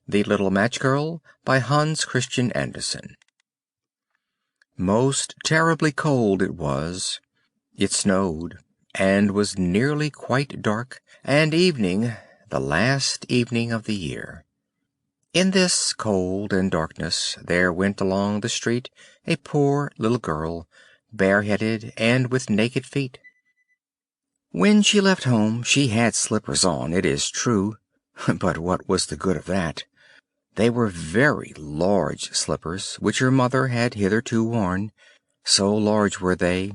The Little Match Girl by Hans Christian Andersen. Most terribly cold it was. It snowed, and was nearly quite dark, and evening, the last evening of the year. In this cold and darkness there went along the street a poor little girl, bareheaded and with naked feet. When she left home she had slippers on, it is true, but what was the good of that? They were very large slippers, which her mother had hitherto worn, so large were they,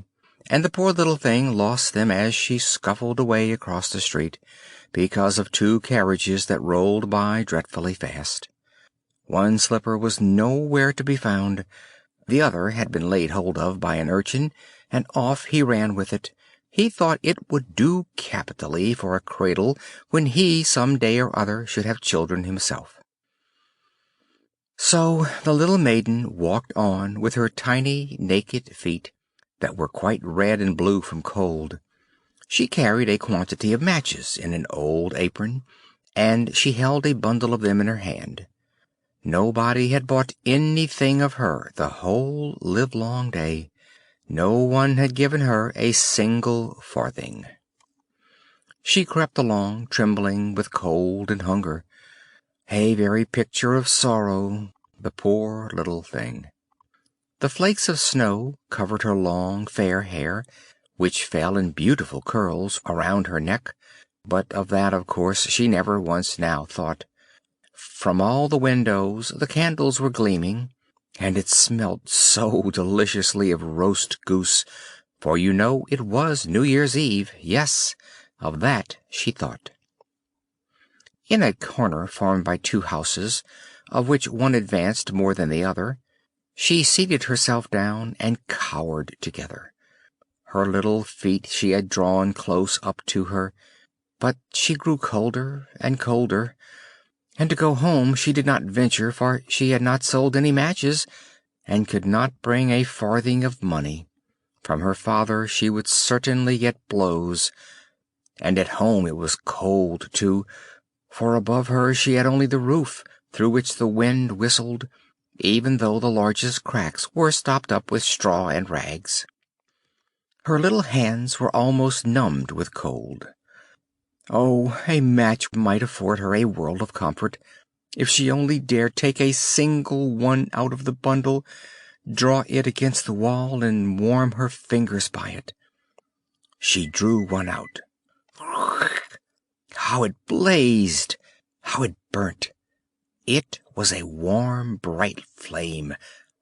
and the poor little thing lost them as she scuffled away across the street, because of two carriages that rolled by dreadfully fast. One slipper was nowhere to be found, the other had been laid hold of by an urchin, and off he ran with it. He thought it would do capitally for a cradle when he some day or other should have children himself. So the little maiden walked on with her tiny naked feet, that were quite red and blue from cold. She carried a quantity of matches in an old apron, and she held a bundle of them in her hand. Nobody had bought anything of her the whole livelong day. No one had given her a single farthing. She crept along, trembling with cold and hunger, a very picture of sorrow, the poor little thing. The flakes of snow covered her long fair hair, which fell in beautiful curls around her neck, but of that, of course, she never once now thought. From all the windows the candles were gleaming, and it smelt so deliciously of roast goose, for you know it was New Year's Eve. Yes, of that she thought. In a corner formed by two houses, of which one advanced more than the other, she seated herself down and cowered together. Her little feet she had drawn close up to her, but she grew colder and colder, and to go home she did not venture, for she had not sold any matches, and could not bring a farthing of money. From her father she would certainly get blows, and at home it was cold too, for above her she had only the roof, through which the wind whistled, even though the largest cracks were stopped up with straw and rags. Her little hands were almost numbed with cold. Oh, a match might afford her a world of comfort, if she only dared take a single one out of the bundle, draw it against the wall, and warm her fingers by it. She drew one out. How it blazed! How it burnt! It was a warm, bright flame,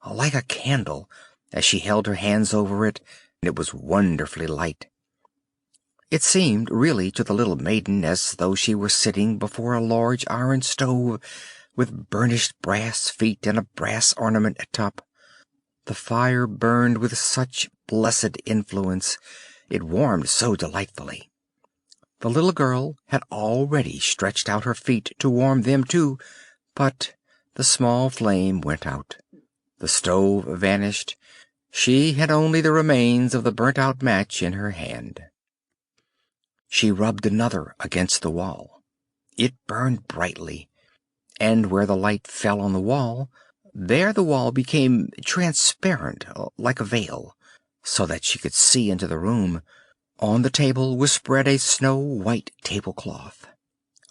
like a candle, as she held her hands over it, and it was wonderfully light. It seemed really to the little maiden as though she were sitting before a large iron stove, with burnished brass feet and a brass ornament at top. The fire burned with such blessed influence, it warmed so delightfully. The little girl had already stretched out her feet to warm them too, but the small flame went out. The stove vanished. She had only the remains of the burnt-out match in her hand. She rubbed another against the wall. It burned brightly, and where the light fell on the wall, there the wall became transparent, like a veil, so that she could see into the room. On the table was spread a snow-white tablecloth.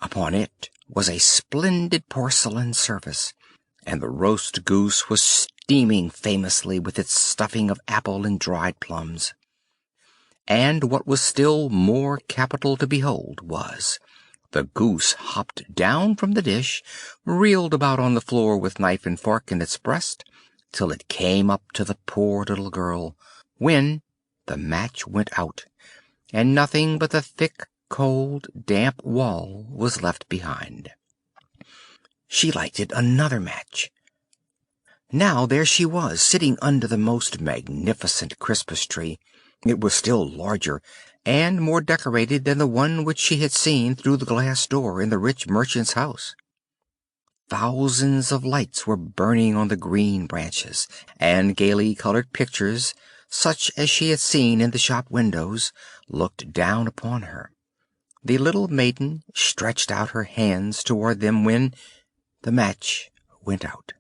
Upon it was a splendid porcelain service, and the roast goose was steaming famously with its stuffing of apple and dried plums. And what was still more capital to behold was, the goose hopped down from the dish, reeled about on the floor with knife and fork in its breast, till it came up to the poor little girl, when the match went out, and nothing but the thick, cold, damp wall was left behind. She lighted another match. Now there she was, sitting under the most magnificent Christmas tree. It was still larger and more decorated than the one which she had seen through the glass door in the rich merchant's house. Thousands of lights were burning on the green branches, and gaily colored pictures, such as she had seen in the shop windows, looked down upon her. The little maiden stretched out her hands toward them when, the match went out.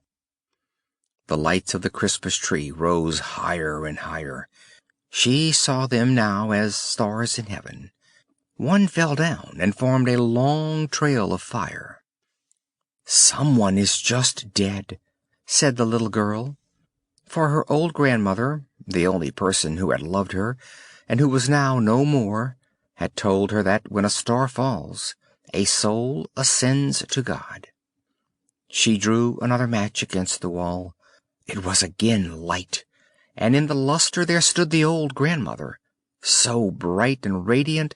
The lights of the Christmas tree rose higher and higher. She saw them now as stars in heaven. One fell down and formed a long trail of fire. "Someone is just dead," said the little girl, for her old grandmother, the only person who had loved her, and who was now no more, had told her that when a star falls, a soul ascends to God. She drew another match against the wall. It was again light, and in the luster there stood the old grandmother, so bright and radiant,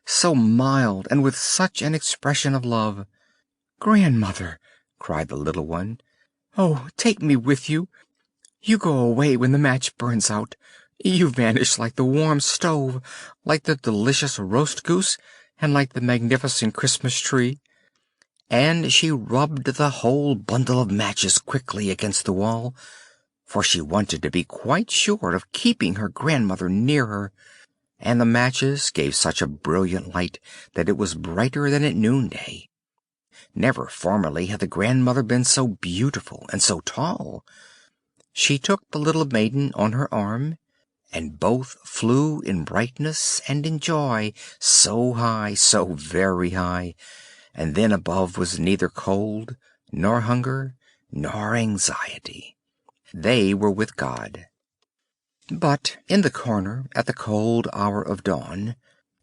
so mild, and with such an expression of love. "Grandmother," cried the little one, "oh, take me with you! You go away when the match burns out. You vanish like the warm stove, like the delicious roast goose, and like the magnificent Christmas tree." And she rubbed the whole bundle of matches quickly against the wall, for she wanted to be quite sure of keeping her grandmother near her, and the matches gave such a brilliant light that it was brighter than at noonday. Never formerly had the grandmother been so beautiful and so tall. She took the little maiden on her arm, and both flew in brightness and in joy, so high, so very high, and then above was neither cold, nor hunger, nor anxiety. They were with God. But in the corner, at the cold hour of dawn,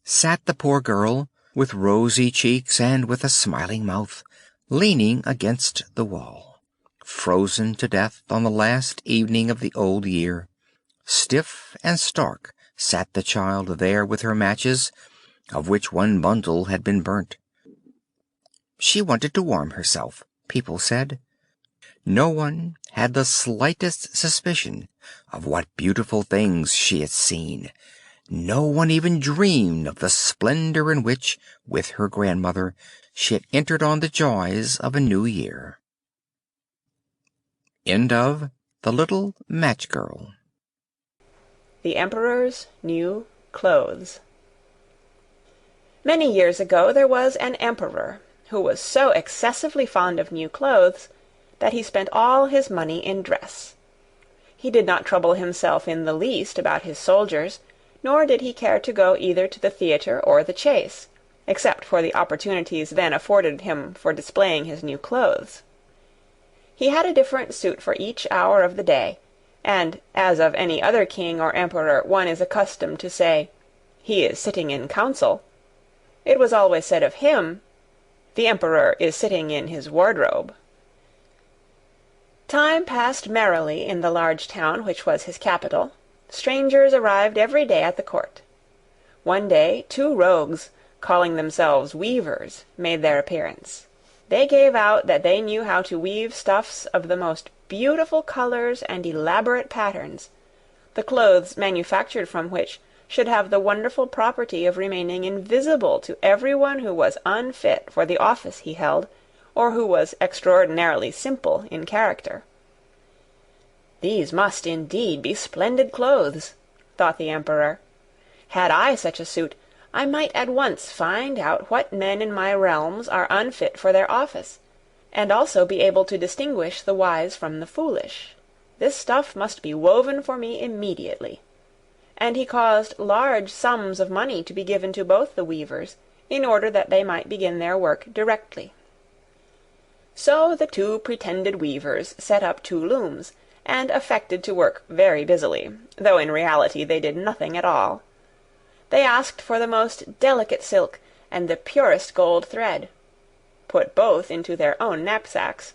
sat the poor girl, with rosy cheeks and with a smiling mouth, leaning against the wall, frozen to death on the last evening of the old year. Stiff and stark sat the child there with her matches, of which one bundle had been burnt. She wanted to warm herself, people said. No one had the slightest suspicion of what beautiful things she had seen. No one even dreamed of the splendor in which, with her grandmother, she had entered on the joys of a new year. End of The Little Match Girl. The Emperor's New Clothes. Many years ago there was an emperor who was so excessively fond of new clothes that he spent all his money in dress. He did not trouble himself in the least about his soldiers, nor did he care to go either to the theatre or the chase, except for the opportunities then afforded him for displaying his new clothes. He had a different suit for each hour of the day, and, as of any other king or emperor one is accustomed to say, "He is sitting in council," it was always said of him, "The emperor is sitting in his wardrobe." Time passed merrily in the large town which was his capital. Strangers arrived every day at the court. One day 2 rogues, calling themselves weavers, made their appearance. They gave out that they knew how to weave stuffs of the most beautiful colors and elaborate patterns, the clothes manufactured from which should have the wonderful property of remaining invisible to everyone who was unfit for the office he held, or who was extraordinarily simple in character. "These must indeed be splendid clothes," thought the emperor. "Had I such a suit, I might at once find out what men in my realms are unfit for their office, and also be able to distinguish the wise from the foolish. This stuff must be woven for me immediately." And he caused large sums of money to be given to both the weavers, in order that they might begin their work directly. So the 2 pretended weavers set up 2 looms, and affected to work very busily, though in reality they did nothing at all. They asked for the most delicate silk and the purest gold thread, put both into their own knapsacks,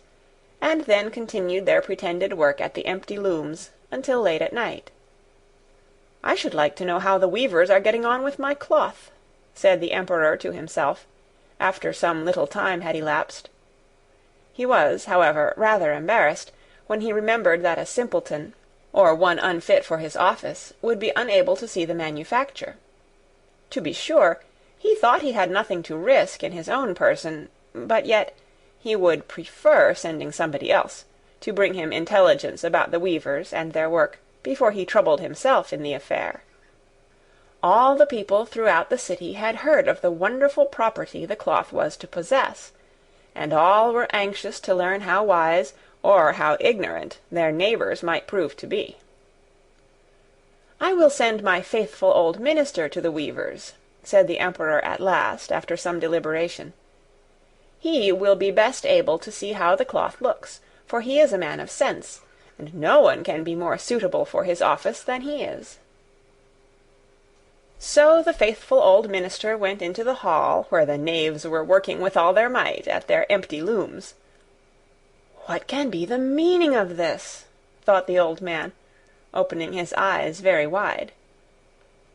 and then continued their pretended work at the empty looms until late at night. "I should like to know how the weavers are getting on with my cloth," said the emperor to himself, after some little time had elapsed. He was, however, rather embarrassed when he remembered that a simpleton, or one unfit for his office, would be unable to see the manufacture. To be sure, he thought he had nothing to risk in his own person, but yet he would prefer sending somebody else to bring him intelligence about the weavers and their work before he troubled himself in the affair. All the people throughout the city had heard of the wonderful property the cloth was to possess, and all were anxious to learn how wise or how ignorant their neighbors might prove to be. "I will send my faithful old minister to the weavers," said the Emperor at last, after some deliberation. "He will be best able to see how the cloth looks, for he is a man of sense, and no one can be more suitable for his office than he is." So the faithful old minister went into the hall, where the knaves were working with all their might at their empty looms. "What can be the meaning of this?" thought the old man, opening his eyes very wide.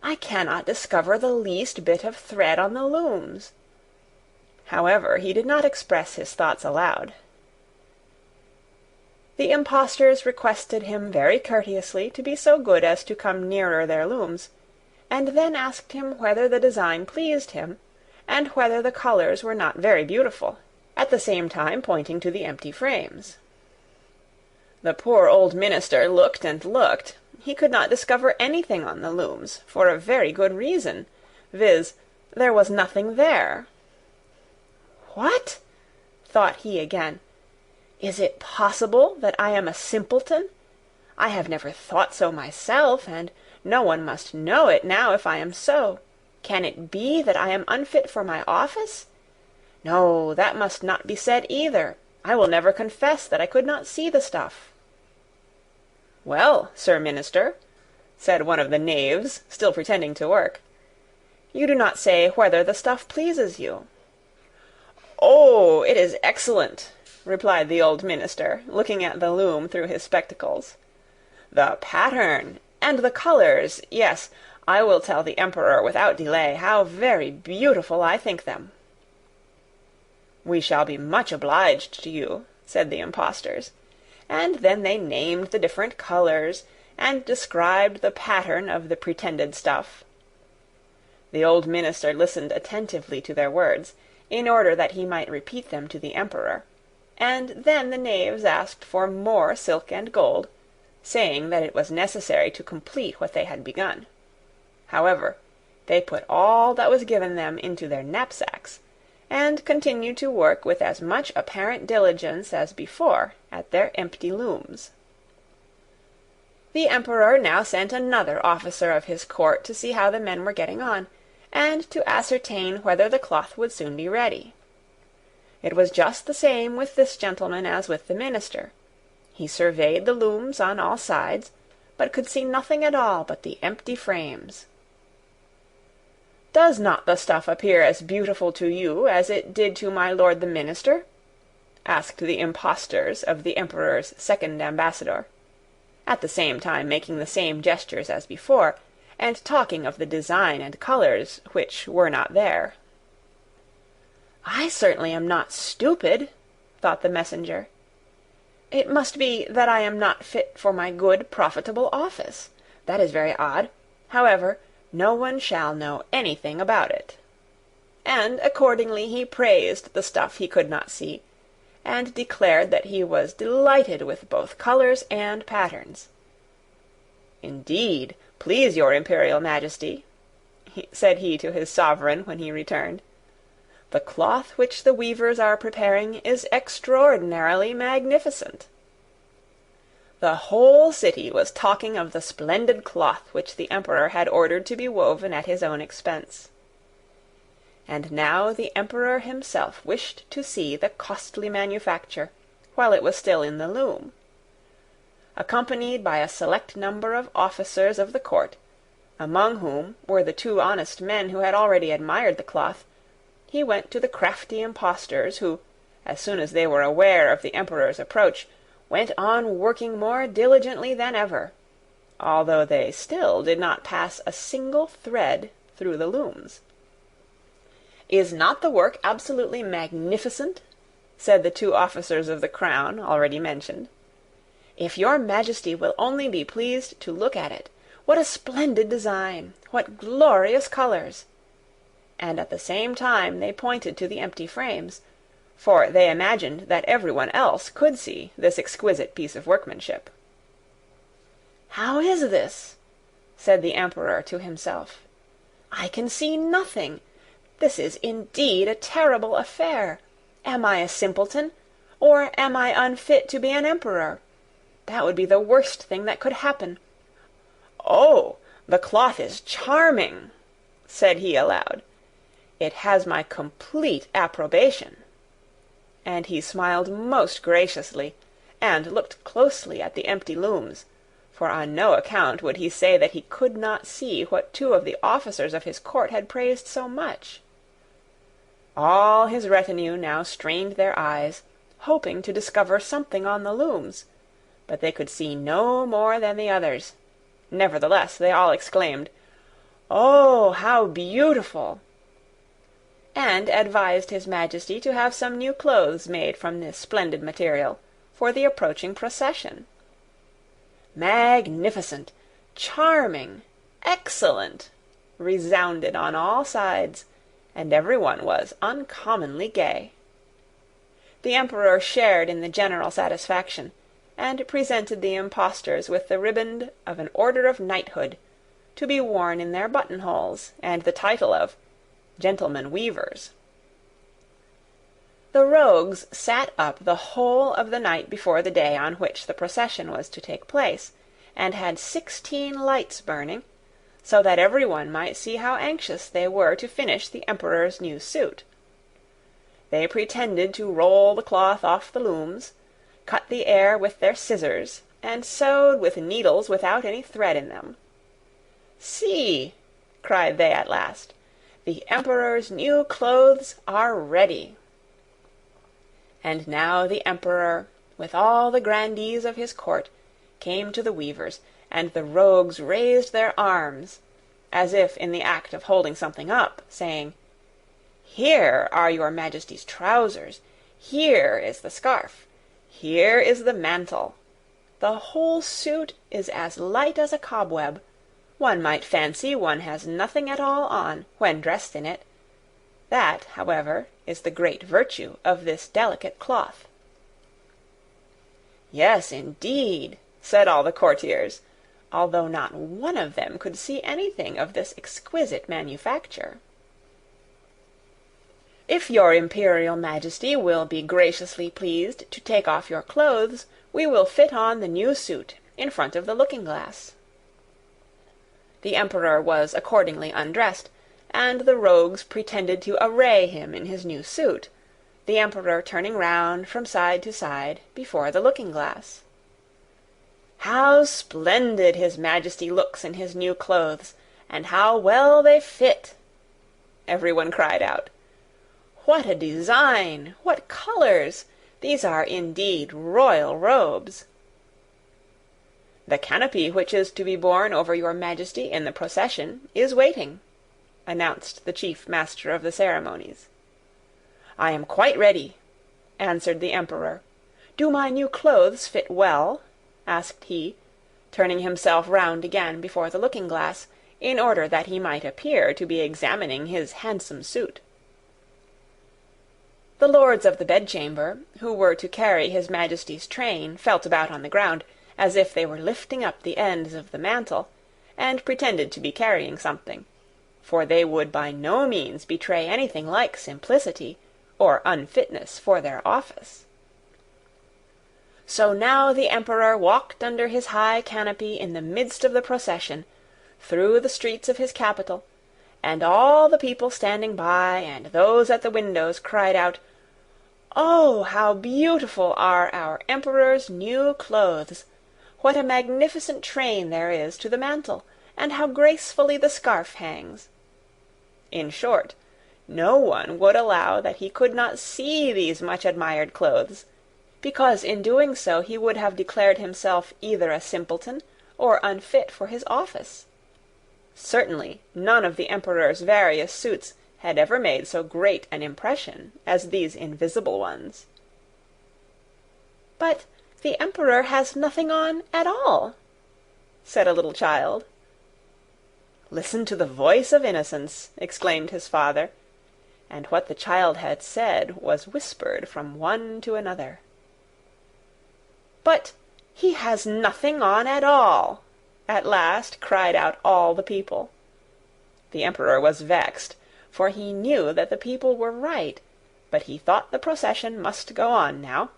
"I cannot discover the least bit of thread on the looms." However, he did not express his thoughts aloud. The impostors requested him very courteously to be so good as to come nearer their looms, and then asked him whether the design pleased him, and whether the colors were not very beautiful, at the same time pointing to the empty frames. The poor old minister looked and looked. He could not discover anything on the looms, for a very good reason, viz., there was nothing there. "What?" thought he again. "Is it possible that I am a simpleton? I have never thought so myself, and no one must know it now if I am so. Can it be that I am unfit for my office? No, that must not be said either. I will never confess that I could not see the stuff." "Well, Sir Minister," said one of the knaves, still pretending to work, "you do not say whether the stuff pleases you." "Oh, it is excellent," replied the old minister, looking at the loom through his spectacles. "The pattern and the colors, yes, I will tell the Emperor without delay how very beautiful I think them." "We shall be much obliged to you," said the impostors, and then they named the different colors, and described the pattern of the pretended stuff. The old minister listened attentively to their words, in order that he might repeat them to the Emperor, and then the knaves asked for more silk and gold, saying that it was necessary to complete what they had begun. However, they put all that was given them into their knapsacks, and continued to work with as much apparent diligence as before at their empty looms. The Emperor now sent another officer of his court to see how the men were getting on, and to ascertain whether the cloth would soon be ready. It was just the same with this gentleman as with the minister. He surveyed the looms on all sides, but could see nothing at all but the empty frames. "Does not the stuff appear as beautiful to you as it did to my lord the minister?" asked the impostors of the Emperor's second ambassador, at the same time making the same gestures as before, and talking of the design and colors which were not there. "I certainly am not stupid," thought the messenger. "It must be that I am not fit for my good, profitable office. That is very odd. However, no one shall know anything about it." And accordingly he praised the stuff he could not see, and declared that he was delighted with both colors and patterns. "Indeed, please your Imperial Majesty," said he to his sovereign when he returned, "the cloth which the weavers are preparing is extraordinarily magnificent." The whole city was talking of the splendid cloth which the Emperor had ordered to be woven at his own expense. And now the Emperor himself wished to see the costly manufacture, while it was still in the loom. Accompanied by a select number of officers of the court, among whom were the two honest men who had already admired the cloth, he went to the crafty impostors, who, as soon as they were aware of the Emperor's approach, went on working more diligently than ever, although they still did not pass a single thread through the looms. "Is not the work absolutely magnificent?" said the two officers of the crown already mentioned. "If your Majesty will only be pleased to look at it, what a splendid design! What glorious colors!" And at the same time they pointed to the empty frames, for they imagined that everyone else could see this exquisite piece of workmanship. "How is this?" said the Emperor to himself. "I can see nothing. This is indeed a terrible affair. Am I a simpleton? Or am I unfit to be an emperor? That would be the worst thing that could happen. Oh, the cloth is charming, said he aloud. It has my complete approbation. And he smiled most graciously, and looked closely at the empty looms, for on no account would he say that he could not see what two of the officers of his court had praised so much. All his retinue now strained their eyes, hoping to discover something on the looms, but they could see no more than the others. Nevertheless, they all exclaimed, "Oh, how beautiful!" and advised his Majesty to have some new clothes made from this splendid material for the approaching procession. Magnificent, charming, excellent, resounded on all sides, and everyone was uncommonly gay. The Emperor shared in the general satisfaction, and presented the impostors with the riband of an order of knighthood, to be worn in their buttonholes, and the title of gentlemen weavers. The rogues sat up the whole of the night before the day on which the procession was to take place, and had 16 lights burning, so that everyone might see how anxious they were to finish the Emperor's new suit. They pretended to roll the cloth off the looms, cut the air with their scissors, and sewed with needles without any thread in them. "See," cried they at last, "the Emperor's new clothes are ready." And now the Emperor, with all the grandees of his court, came to the weavers, and the rogues raised their arms, as if in the act of holding something up, saying, "Here are your Majesty's trousers, here is the scarf, here is the mantle. The whole suit is as light as a cobweb. One might fancy one has nothing at all on, when dressed in it. That, however, is the great virtue of this delicate cloth." "Yes, indeed," said all the courtiers, although not one of them could see anything of this exquisite manufacture. "If your Imperial Majesty will be graciously pleased to take off your clothes, we will fit on the new suit in front of the looking-glass." The Emperor was accordingly undressed, and the rogues pretended to array him in his new suit, the Emperor turning round from side to side before the looking-glass. "How splendid his Majesty looks in his new clothes, and how well they fit!" everyone cried out. "What a design! What colours! These are indeed royal robes." "The canopy which is to be borne over your Majesty in the procession is waiting," announced the chief master of the ceremonies. "I am quite ready," answered the Emperor. "Do my new clothes fit well?" asked he, turning himself round again before the looking-glass, in order that he might appear to be examining his handsome suit. The lords of the bedchamber, who were to carry his Majesty's train, felt about on the ground, as if they were lifting up the ends of the mantle, and pretended to be carrying something, for they would by no means betray anything like simplicity, or unfitness for their office. So now the Emperor walked under his high canopy in the midst of the procession, through the streets of his capital, and all the people standing by, and those at the windows, cried out, "Oh, how beautiful are our Emperor's new clothes! What a magnificent train there is to the mantle, and how gracefully the scarf hangs!" In short, no one would allow that he could not see these much-admired clothes, because in doing so he would have declared himself either a simpleton or unfit for his office. Certainly none of the Emperor's various suits had ever made so great an impression as these invisible ones. "But the Emperor has nothing on at all," said a little child. "Listen to the voice of innocence!" exclaimed his father, and what the child had said was whispered from one to another. "But he has nothing on at all!" at last cried out all the people. The Emperor was vexed, for he knew that the people were right, but he thought the procession must go on now,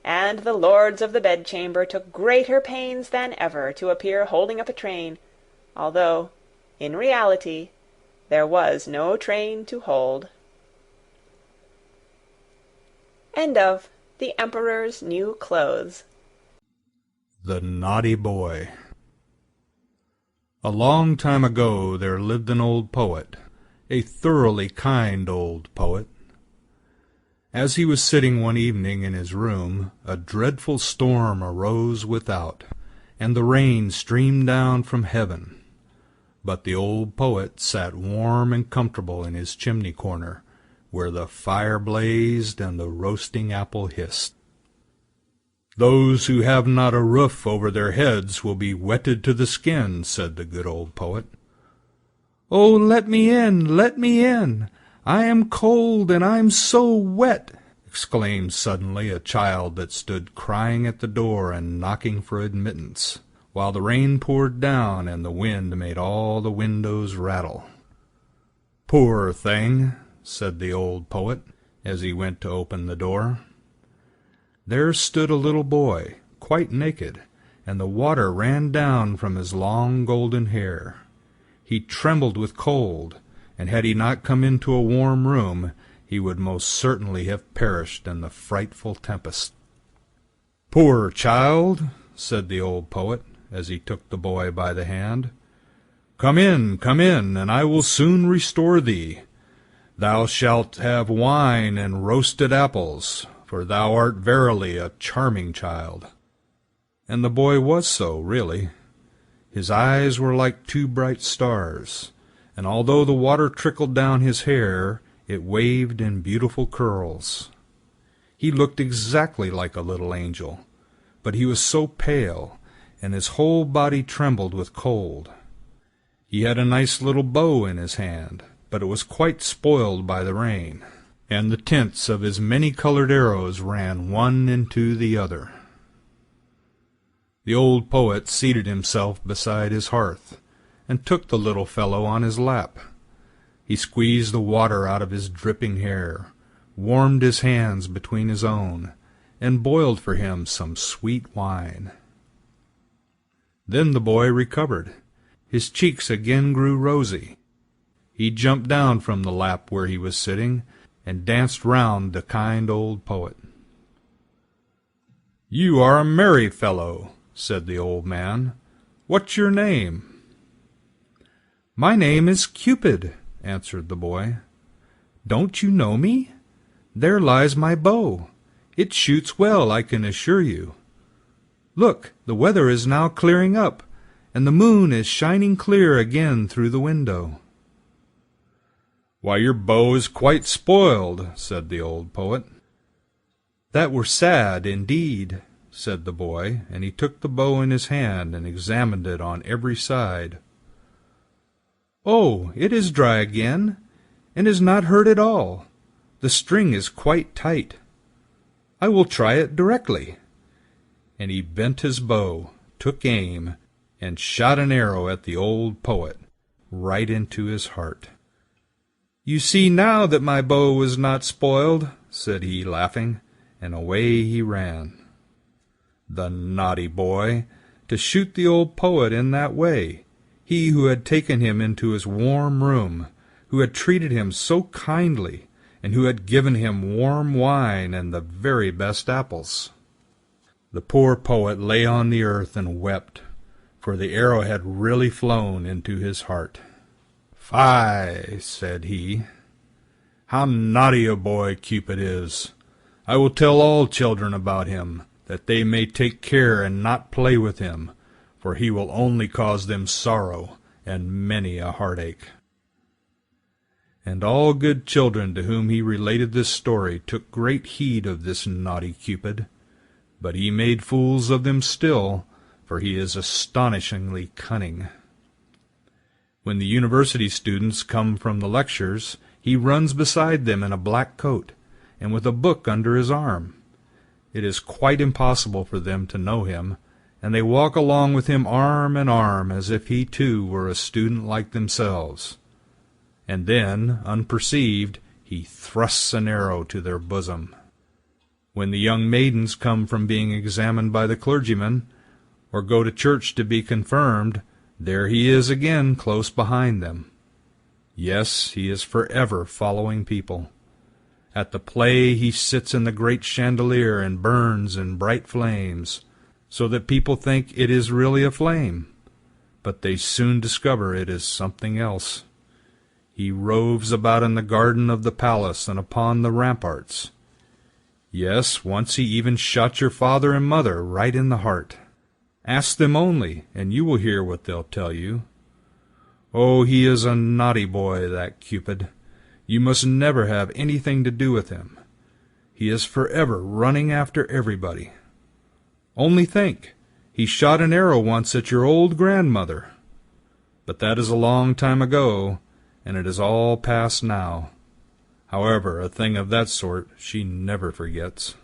and the lords of the bedchamber took greater pains than ever to appear holding up a train, although, in reality, there was no train to hold. End of The Emperor's New Clothes. The Naughty Boy. A long time ago there lived an old poet, a thoroughly kind old poet. As he was sitting one evening in his room, a dreadful storm arose without, and the rain streamed down from heaven. But the old poet sat warm and comfortable in his chimney corner, where the fire blazed and the roasting apple hissed. "Those who have not a roof over their heads will be wetted to the skin," said the good old poet. "Oh, let me in, let me in! I am cold and I'm so wet!" exclaimed suddenly a child that stood crying at the door and knocking for admittance, while the rain poured down and the wind made all the windows rattle. "Poor thing!" said the old poet, as he went to open the door. There stood a little boy, quite naked, and the water ran down from his long golden hair. He trembled with cold, and had he not come into a warm room, he would most certainly have perished in the frightful tempest. "Poor child!" said the old poet, as he took the boy by the hand. Come in, and I will soon restore thee. Thou shalt have wine and roasted apples, for thou art verily a charming child." And the boy was so, really. His eyes were like two bright stars, and although the water trickled down his hair, it waved in beautiful curls. He looked exactly like a little angel, but he was so pale, and his whole body trembled with cold. He had a nice little bow in his hand, but it was quite spoiled by the rain, and the tints of his many-colored arrows ran one into the other. The old poet seated himself beside his hearth, and took the little fellow on his lap. He squeezed the water out of his dripping hair, warmed his hands between his own, and boiled for him some sweet wine. Then the boy recovered. His cheeks again grew rosy. He jumped down from the lap where he was sitting, and danced round the kind old poet. "You are a merry fellow," said the old man. "What's your name?" "My name is Cupid," answered the boy. "Don't you know me? There lies my bow. It shoots well, I can assure you. Look, the weather is now clearing up, and the moon is shining clear again through the window." "Why, your bow is quite spoiled," said the old poet. "That were sad, indeed," said the boy, and he took the bow in his hand and examined it on every side. "Oh, it is dry again, and is not hurt at all. The string is quite tight. I will try it directly." And he bent his bow, took aim, and shot an arrow at the old poet, right into his heart. "You see now that my bow was not spoiled," said he, laughing, and away he ran. The naughty boy, to shoot the old poet in that way, he who had taken him into his warm room, who had treated him so kindly, and who had given him warm wine and the very best apples. The poor poet lay on the earth and wept, for the arrow had really flown into his heart. "Fie," said he, "how naughty a boy Cupid is! I will tell all children about him, that they may take care and not play with him, for he will only cause them sorrow and many a heartache." And all good children to whom he related this story took great heed of this naughty Cupid, but he made fools of them still, for he is astonishingly cunning. When the university students come from the lectures, he runs beside them in a black coat, and with a book under his arm. It is quite impossible for them to know him, and they walk along with him arm in arm as if he too were a student like themselves. And then, unperceived, he thrusts an arrow to their bosom. When the young maidens come from being examined by the clergyman, or go to church to be confirmed, there he is again close behind them. Yes, he is forever following people. At the play he sits in the great chandelier and burns in bright flames, so that people think it is really a flame, but they soon discover it is something else. He roves about in the garden of the palace and upon the ramparts. Yes, once he even shot your father and mother right in the heart. Ask them only, and you will hear what they'll tell you. Oh, he is a naughty boy, that Cupid. You must never have anything to do with him. He is forever running after everybody. Only think, he shot an arrow once at your old grandmother. But that is a long time ago, and it is all past now. However, a thing of that sort she never forgets.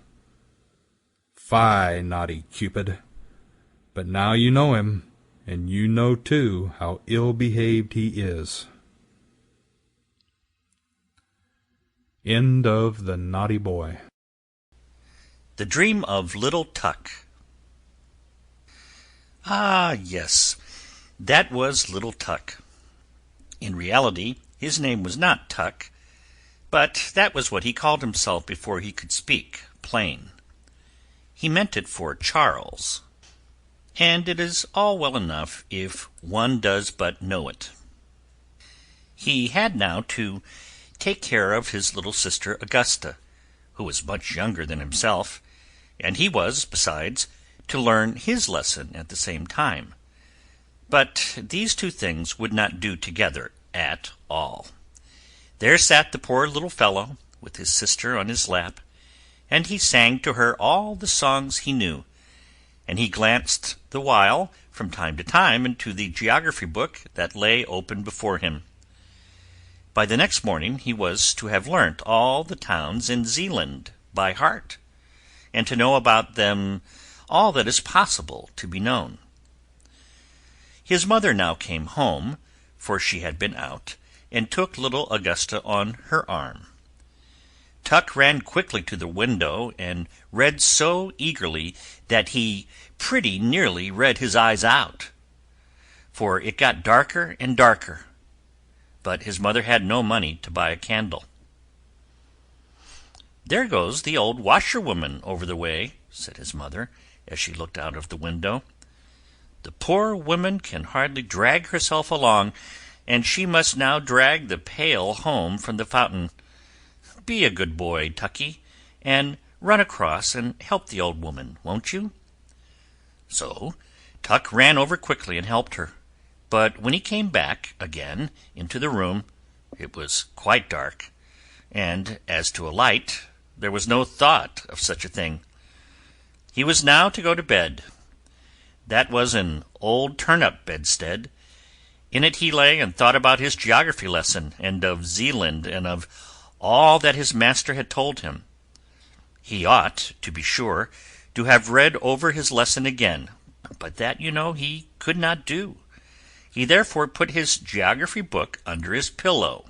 Fie, naughty Cupid! But now you know him, and you know, too, how ill-behaved he is. End of The Naughty Boy. The Dream of Little Tuck. Ah, yes, that was Little Tuck. In reality, his name was not Tuck, but that was what he called himself before he could speak plain. He meant it for Charles, and it is all well enough if one does but know it. He had now to take care of his little sister Augusta, who was much younger than himself, and he was, besides, to learn his lesson at the same time. But these two things would not do together at all. There sat the poor little fellow, with his sister on his lap, and he sang to her all the songs he knew, and he glanced the while from time to time into the geography book that lay open before him. By the next morning he was to have learnt all the towns in Zealand by heart, and to know about them all that is possible to be known. His mother now came home, for she had been out, and took little Augusta on her arm. Tuck ran quickly to the window, and read so eagerly that he pretty nearly read his eyes out, for it got darker and darker. But his mother had no money to buy a candle. "There goes the old washerwoman over the way," said his mother, as she looked out of the window. "The poor woman can hardly drag herself along, and she must now drag the pail home from the fountain. Be a good boy, Tucky, and run across and help the old woman, won't you?" So Tuck ran over quickly and helped her. But when he came back again into the room, it was quite dark, and as to a light, there was no thought of such a thing. He was now to go to bed. That was an old turn-up bedstead. In it he lay and thought about his geography lesson, and of Zealand, and of all that his master had told him. He ought, to be sure, to have read over his lesson again, but that, you know, he could not do. He therefore put his geography book under his pillow,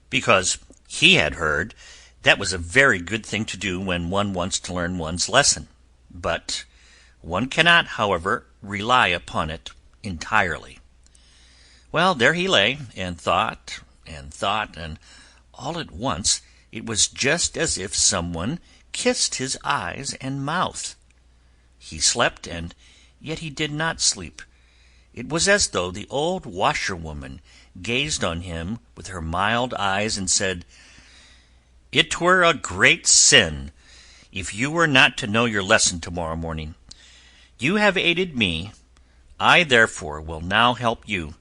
because he had heard that was a very good thing to do when one wants to learn one's lesson. But one cannot, however, rely upon it entirely. Well, there he lay, and thought, and all at once it was just as if someone kissed his eyes and mouth. He slept, and yet he did not sleep. It was as though the old washerwoman gazed on him with her mild eyes and said, "It were a great sin if you were not to know your lesson tomorrow morning. You have aided me, I therefore will now help you,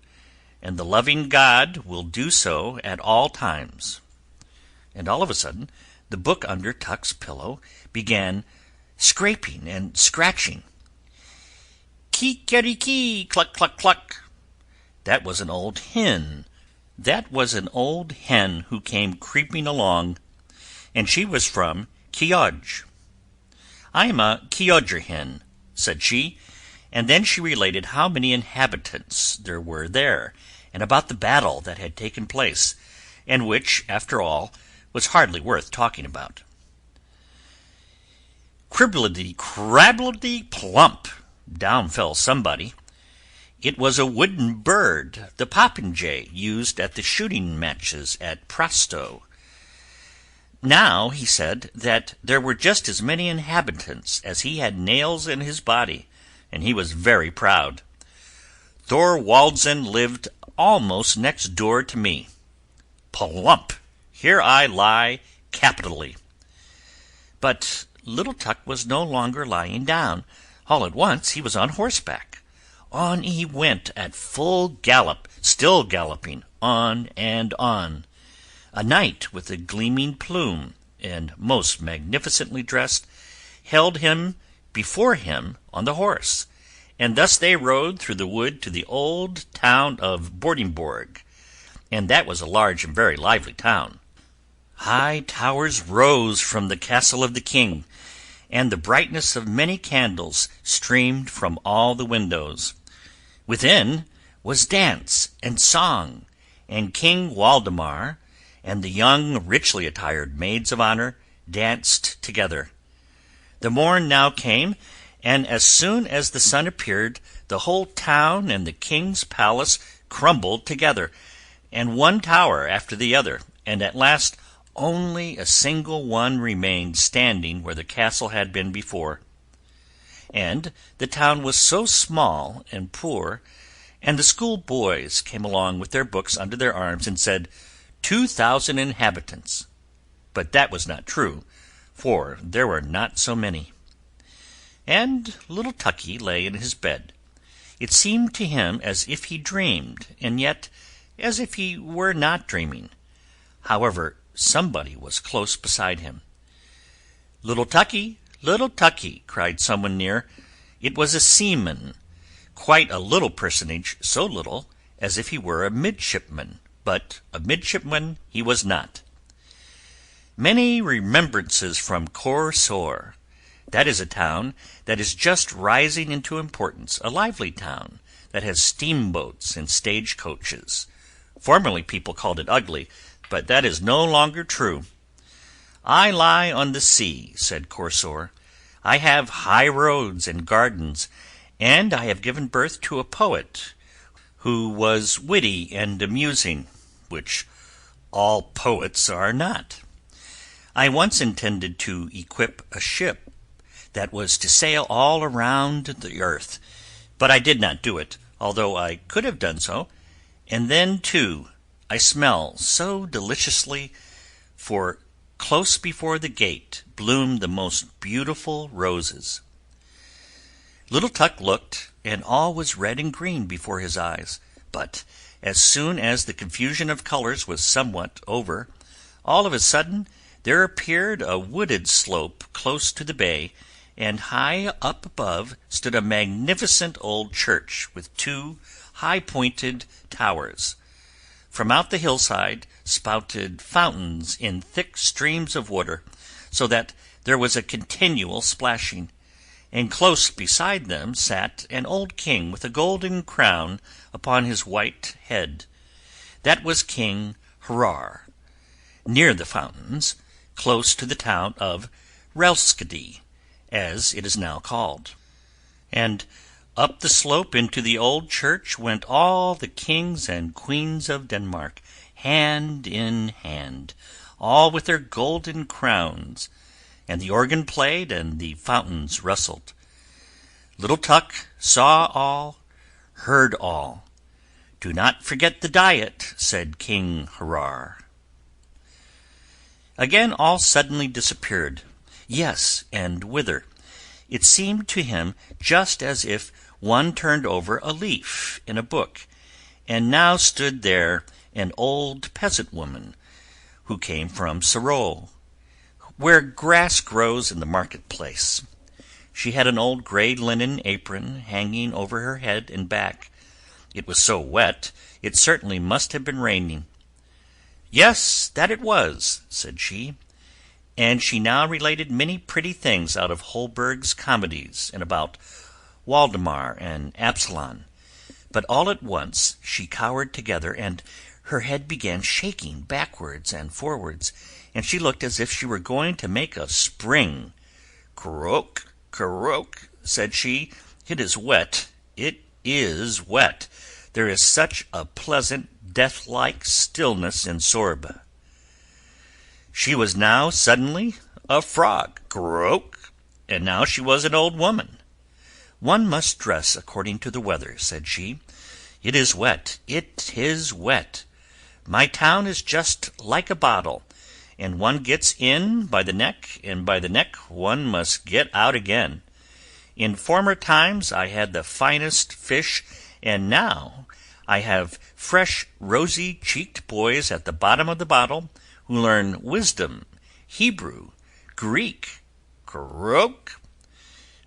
and the loving God will do so at all times." And all of a sudden the book under Tuck's pillow began scraping and scratching. "Kee-keri-kee, cluck, cluck, cluck." That was an old hen. That was an old hen who came creeping along, and she was from Chioggia. "I am a Chioggia hen," said she, and then she related how many inhabitants there were there, and about the battle that had taken place, and which, after all, was hardly worth talking about. Cribbledy, crabbledy, plump! Down fell somebody. It was a wooden bird, the popinjay used at the shooting matches at Prastoe. Now he said that there were just as many inhabitants as he had nails in his body, and he was very proud. Thorwaldsen lived almost next door to me. Plump! Here I lie capitally. But little Tuck was no longer lying down. All at once he was on horseback. On he went at full gallop, still galloping, on and on. A knight with a gleaming plume, and most magnificently dressed, held him before him on the horse, and thus they rode through the wood to the old town of Bordingborg, and that was a large and very lively town. High towers rose from the castle of the king, and the brightness of many candles streamed from all the windows. Within was dance and song, and King Waldemar and the young, richly attired maids of honor danced together. The morn now came, and as soon as the sun appeared, the whole town and the king's palace crumbled together, and one tower after the other, and at last only a single one remained standing where the castle had been before. And the town was so small and poor, and the school boys came along with their books under their arms and said, 2,000 inhabitants. But that was not true, for there were not so many. And little Tucky lay in his bed. It seemed to him as if he dreamed, and yet as if he were not dreaming. However, somebody was close beside him. Little Tucky, cried someone near. It was a seaman, quite a little personage, so little as if he were a midshipman, but a midshipman he was not. Many remembrances from Corsor. That is a town that is just rising into importance, a lively town that has steamboats and stage-coaches. Formerly people called it ugly, but that is no longer true. I lie on the sea, said Corsor. I have high roads and gardens, and I have given birth to a poet who was witty and amusing, which all poets are not. I once intended to equip a ship that was to sail all around the earth, but I did not do it, although I could have done so. And then, too, I smell so deliciously, for close before the gate bloomed the most beautiful roses. Little Tuck looked, and all was red and green before his eyes, but as soon as the confusion of colors was somewhat over, all of a sudden there appeared a wooded slope close to the bay, and high up above stood a magnificent old church with two high-pointed towers. From out the hillside spouted fountains in thick streams of water, so that there was a continual splashing, and close beside them sat an old king with a golden crown upon his white head. That was King Hurrar. Near the fountains, close to the town of Relskede, as it is now called. And up the slope into the old church went all the kings and queens of Denmark, hand in hand, all with their golden crowns, and the organ played and the fountains rustled. Little Tuck saw all, heard all. Do not forget the diet, said King Hurrar. Again all suddenly disappeared. Yes, and whither? It seemed to him just as if one turned over a leaf in a book, and now stood there an old peasant woman, who came from Sarol, where grass grows in the market-place. She had an old grey linen apron hanging over her head and back. It was so wet, it certainly must have been raining. Yes, that it was, said she, and she now related many pretty things out of Holberg's comedies, and about Waldemar and Absalon. But all at once she cowered together, and Her head began shaking backwards and forwards, and she looked as if she were going to make a spring. "Croak, croak," said she. "It is wet, it is wet. There is such a pleasant, death-like stillness in Sorbe." She was now suddenly a frog, croak, and now she was an old woman. "One must dress according to the weather," said she. "It is wet, it is wet. My town is just like a bottle, and one gets in by the neck, and by the neck one must get out again. In former times I had the finest fish, and now I have fresh, rosy-cheeked boys at the bottom of the bottle, who learn wisdom, Hebrew, Greek, croak."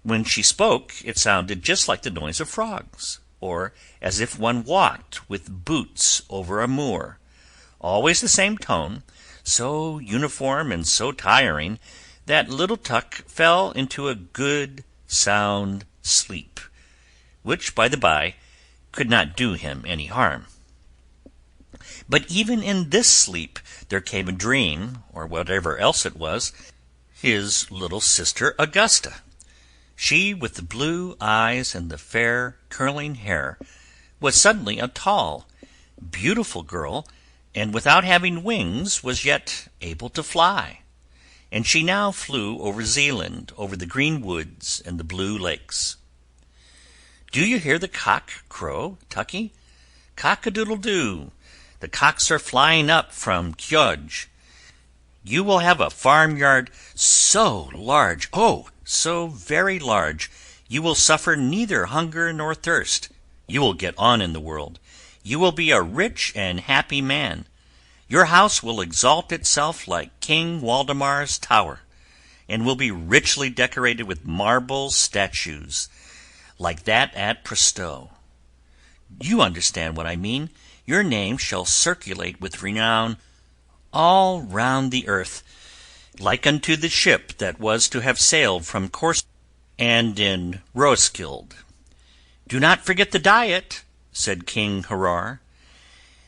When she spoke, it sounded just like the noise of frogs, or as if one walked with boots over a moor. Always the same tone, so uniform and so tiring that little Tuck fell into a good, sound sleep, which, by the by, could not do him any harm. But even in this sleep there came a dream, or whatever else it was, his little sister Augusta. She, with the blue eyes and the fair curling hair, was suddenly a tall, beautiful girl, and without having wings was yet able to fly. And she now flew over Zealand, over the green woods and the blue lakes. "Do you hear the cock crow, Tucky? Cock-a-doodle-doo! The cocks are flying up from Kjöge. You will have a farmyard so large, oh, so very large, you will suffer neither hunger nor thirst. You will get on in the world. You will be a rich and happy man. Your house will exalt itself like King Waldemar's tower, and will be richly decorated with marble statues, like that at Presto. You understand what I mean. Your name shall circulate with renown all round the earth, like unto the ship that was to have sailed from Corsica and in Roeskilde." "Do not forget the diet," said King Hurrar.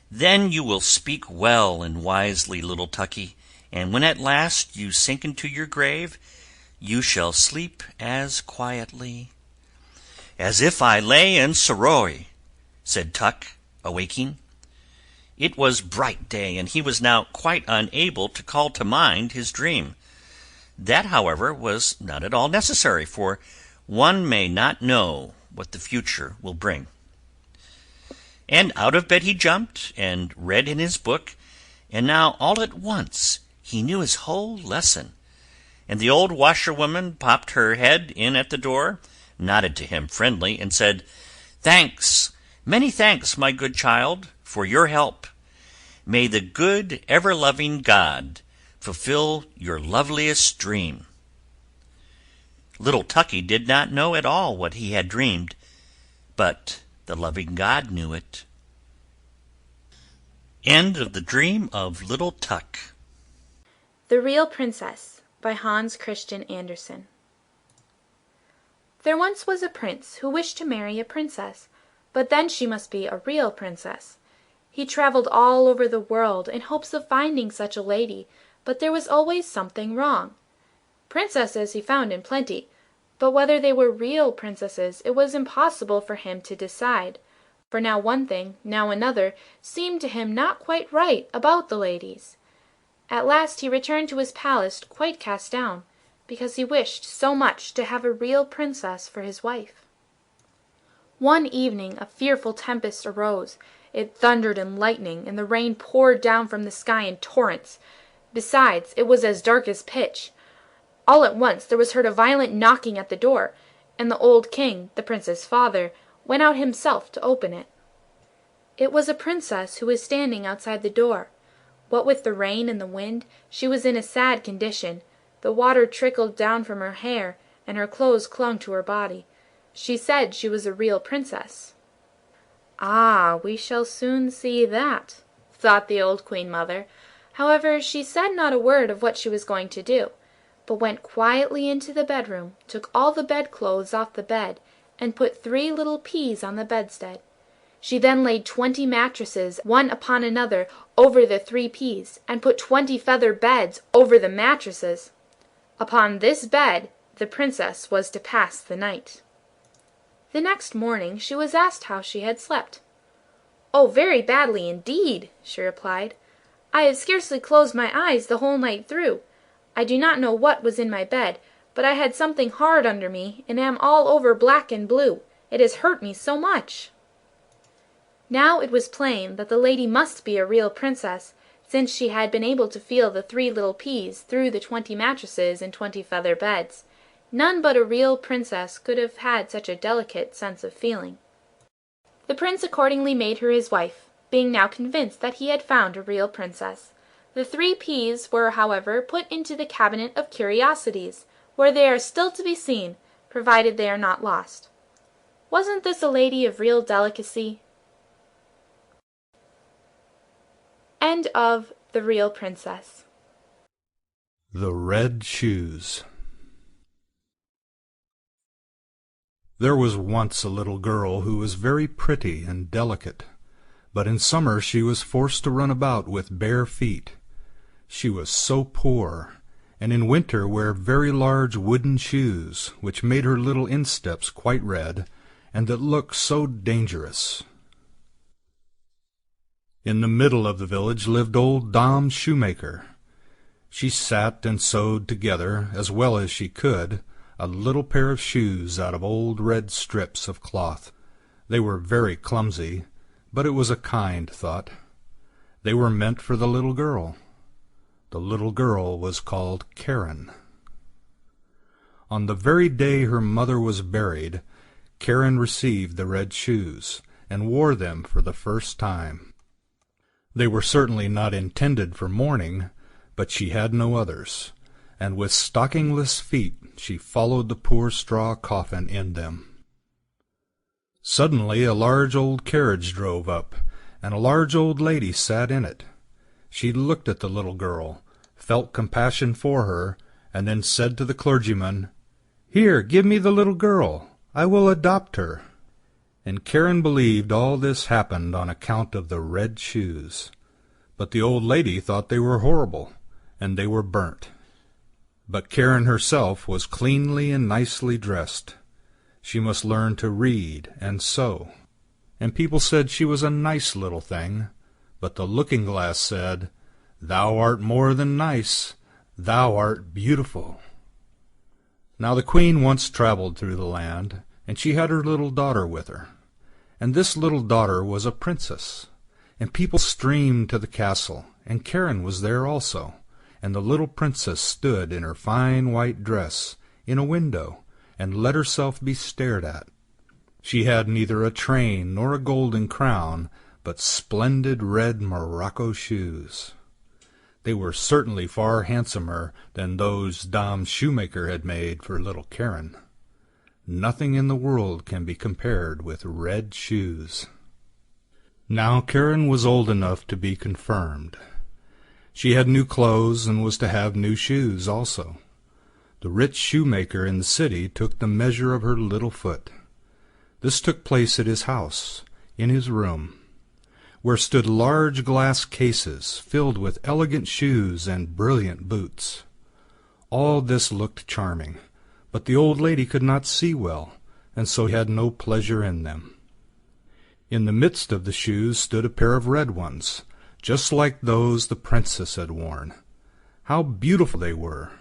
"Then you will speak well and wisely, little Tucky, and when at last you sink into your grave, you shall sleep as quietly—" "As if I lay in Soroy," said Tuck, awaking. It was bright day, and he was now quite unable to call to mind his dream. That, however, was not at all necessary, for one may not know what the future will bring. And out of bed he jumped, and read in his book, and now all at once he knew his whole lesson. And the old washerwoman popped her head in at the door, nodded to him friendly, and said, "Thanks, many thanks, my good child, for your help. May the good, ever-loving God fulfill your loveliest dream." Little Tucky did not know at all what he had dreamed, but the loving God knew it. End of the Dream of Little Tuck. The Real Princess by Hans Christian Andersen. There once was a prince who wished to marry a princess, but then she must be a real princess. He traveled all over the world in hopes of finding such a lady, but there was always something wrong. Princesses he found in plenty, but whether they were real princesses it was impossible for him to decide, for now one thing, now another, seemed to him not quite right about the ladies. At last he returned to his palace quite cast down, because he wished so much to have a real princess for his wife. One evening a fearful tempest arose. It thundered and lightened, and the rain poured down from the sky in torrents. Besides, it was as dark as pitch. All at once there was heard a violent knocking at the door, and the old king, the prince's father, went out himself to open it. It was a princess who was standing outside the door. What with the rain and the wind, she was in a sad condition. The water trickled down from her hair, and her clothes clung to her body. She said she was a real princess. "Ah, we shall soon see that," thought the old queen-mother. However, she said not a word of what she was going to do, but went quietly into the bedroom, took all the bedclothes off the bed, and put 3 little peas on the bedstead. She then laid 20 mattresses, one upon another, over the 3 peas, and put 20 feather beds over the mattresses. Upon this bed the Princess was to pass the night. The next morning she was asked how she had slept. "Oh, very badly indeed," she replied. "I had scarcely closed my eyes the whole night through. I do not know what was in my bed, but I had something hard under me, and am all over black and blue. It has hurt me so much." Now it was plain that the lady must be a real princess, since she had been able to feel the 3 little peas through the 20 mattresses and 20 feather beds. None but a real princess could have had such a delicate sense of feeling. The prince accordingly made her his wife, being now convinced that he had found a real princess. The 3 peas were, however, put into the cabinet of curiosities, where they are still to be seen, provided they are not lost. Wasn't this a lady of real delicacy? End of The Real Princess. The Red Shoes. There was once a little girl who was very pretty and delicate, but in summer she was forced to run about with bare feet. She was so poor, and in winter wear very large wooden shoes, which made her little insteps quite red, and that looked so dangerous. In the middle of the village lived old Dame Shoemaker. She sat and sewed together, as well as she could, a little pair of shoes out of old red strips of cloth. They were very clumsy, but it was a kind thought. They were meant for the little girl. The little girl was called Karen. On the very day her mother was buried, Karen received the red shoes, and wore them for the first time. They were certainly not intended for mourning, but she had no others, and with stockingless feet she followed the poor straw coffin in them. Suddenly a large old carriage drove up, and a large old lady sat in it. She looked at the little girl, felt compassion for her, and then said to the clergyman, "Here, give me the little girl. I will adopt her." And Karen believed all this happened on account of the red shoes. But the old lady thought they were horrible, and they were burnt. But Karen herself was cleanly and nicely dressed. She must learn to read and sew. And people said she was a nice little thing, but the looking-glass said, "Thou art more than nice, thou art beautiful." Now the queen once traveled through the land, and she had her little daughter with her. And this little daughter was a princess, and people streamed to the castle, and Karen was there also, and the little princess stood in her fine white dress in a window, and let herself be stared at. She had neither a train nor a golden crown, but splendid red morocco shoes. They were certainly far handsomer than those Dame Shoemaker had made for little Karen. Nothing in the world can be compared with red shoes. Now Karen was old enough to be confirmed. She had new clothes and was to have new shoes also. The rich shoemaker in the city took the measure of her little foot. This took place at his house, in his room, where stood large glass cases filled with elegant shoes and brilliant boots. All this looked charming, but the old lady could not see well, and so had no pleasure in them. In the midst of the shoes stood a pair of red ones, just like those the princess had worn. How beautiful they were!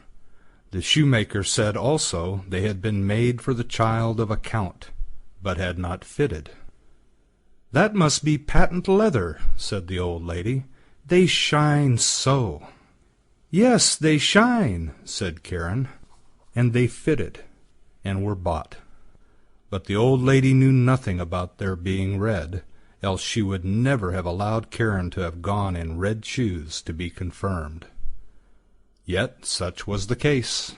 The shoemaker said also they had been made for the child of a count, but had not fitted. "That must be patent leather," said the old lady. "They shine so." "Yes, they shine," said Karen. And they fitted, and were bought. But the old lady knew nothing about their being red, else she would never have allowed Karen to have gone in red shoes to be confirmed. Yet such was the case.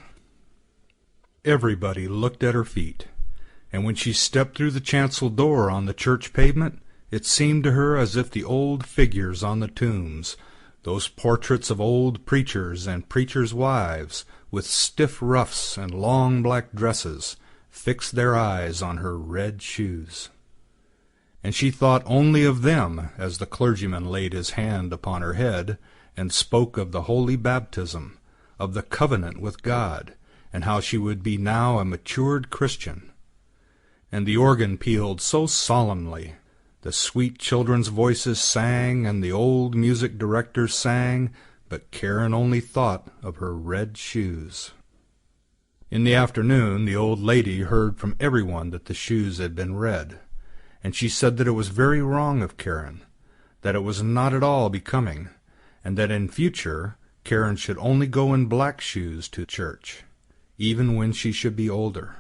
Everybody looked at her feet, and when she stepped through the chancel door on the church pavement, it seemed to her as if the old figures on the tombs, those portraits of old preachers and preachers' wives, with stiff ruffs and long black dresses, fixed their eyes on her red shoes. and she thought only of them as the clergyman laid his hand upon her head and spoke of the holy baptism, of the covenant with God, and how she would be now a matured Christian. And the organ pealed so solemnly, the sweet children's voices sang, and the old music director sang, but Karen only thought of her red shoes. In the afternoon the old lady heard from everyone that the shoes had been red, and she said that it was very wrong of Karen, that it was not at all becoming, and that in future Karen should only go in black shoes to church, even when she should be older.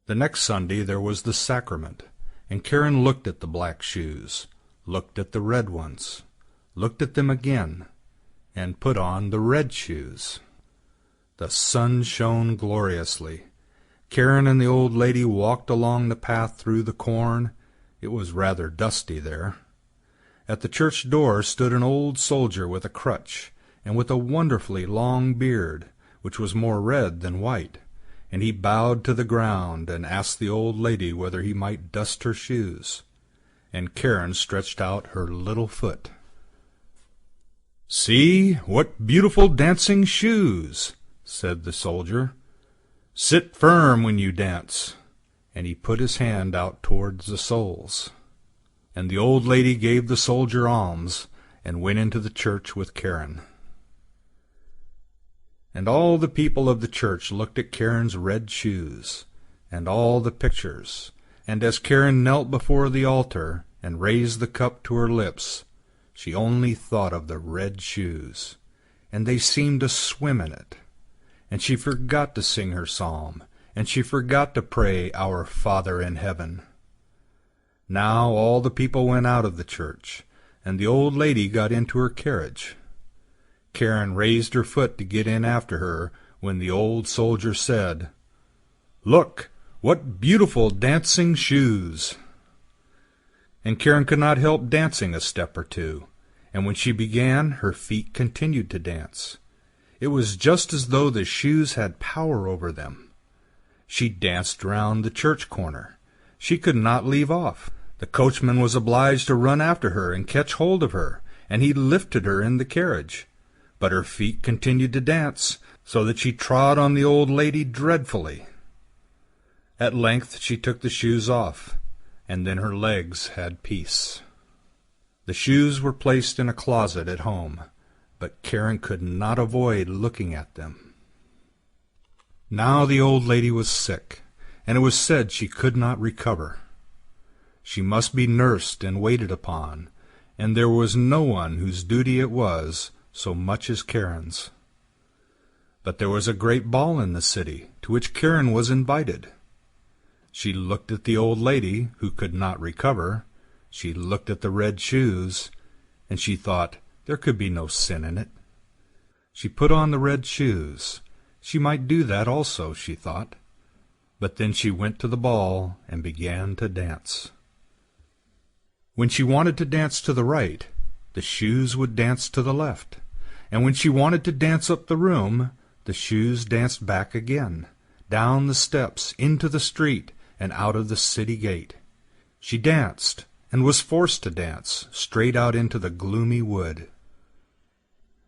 The next Sunday there was the sacrament, and Karen looked at the black shoes, looked at the red ones, looked at them again, and put on the red shoes. The sun shone gloriously. Karen and the old lady walked along the path through the corn. It was rather dusty there. At the church door stood an old soldier with a crutch, and with a wonderfully long beard, which was more red than white, and he bowed to the ground and asked the old lady whether he might dust her shoes, and Karen stretched out her little foot. "See, what beautiful dancing shoes!" said the soldier. "Sit firm when you dance," and he put his hand out towards the soles. And the old lady gave the soldier alms, and went into the church with Karen. And all the people of the church looked at Karen's red shoes, and all the pictures, and as Karen knelt before the altar and raised the cup to her lips, she only thought of the red shoes, and they seemed to swim in it. And she forgot to sing her psalm, and she forgot to pray, "Our Father in heaven." Now all the people went out of the church, and the old lady got into her carriage. Karen raised her foot to get in after her, when the old soldier said, "Look, what beautiful dancing shoes!" And Karen could not help dancing a step or two, and when she began, her feet continued to dance. It was just as though the shoes had power over them. She danced round the church corner. She could not leave off. The coachman was obliged to run after her and catch hold of her, and he lifted her in the carriage. But her feet continued to dance, so that she trod on the old lady dreadfully. At length she took the shoes off, and then her legs had peace. The shoes were placed in a closet at home, but Karen could not avoid looking at them. Now the old lady was sick, and it was said she could not recover. She must be nursed and waited upon, and there was no one whose duty it was so much as Karen's. But there was a great ball in the city, to which Karen was invited. She looked at the old lady, who could not recover. She looked at the red shoes, and she thought there could be no sin in it. She put on the red shoes. She might do that also, she thought. But then she went to the ball and began to dance. When she wanted to dance to the right, the shoes would dance to the left, and when she wanted to dance up the room, the shoes danced back again, down the steps, into the street, and out of the city gate. She danced, and was forced to dance, straight out into the gloomy wood.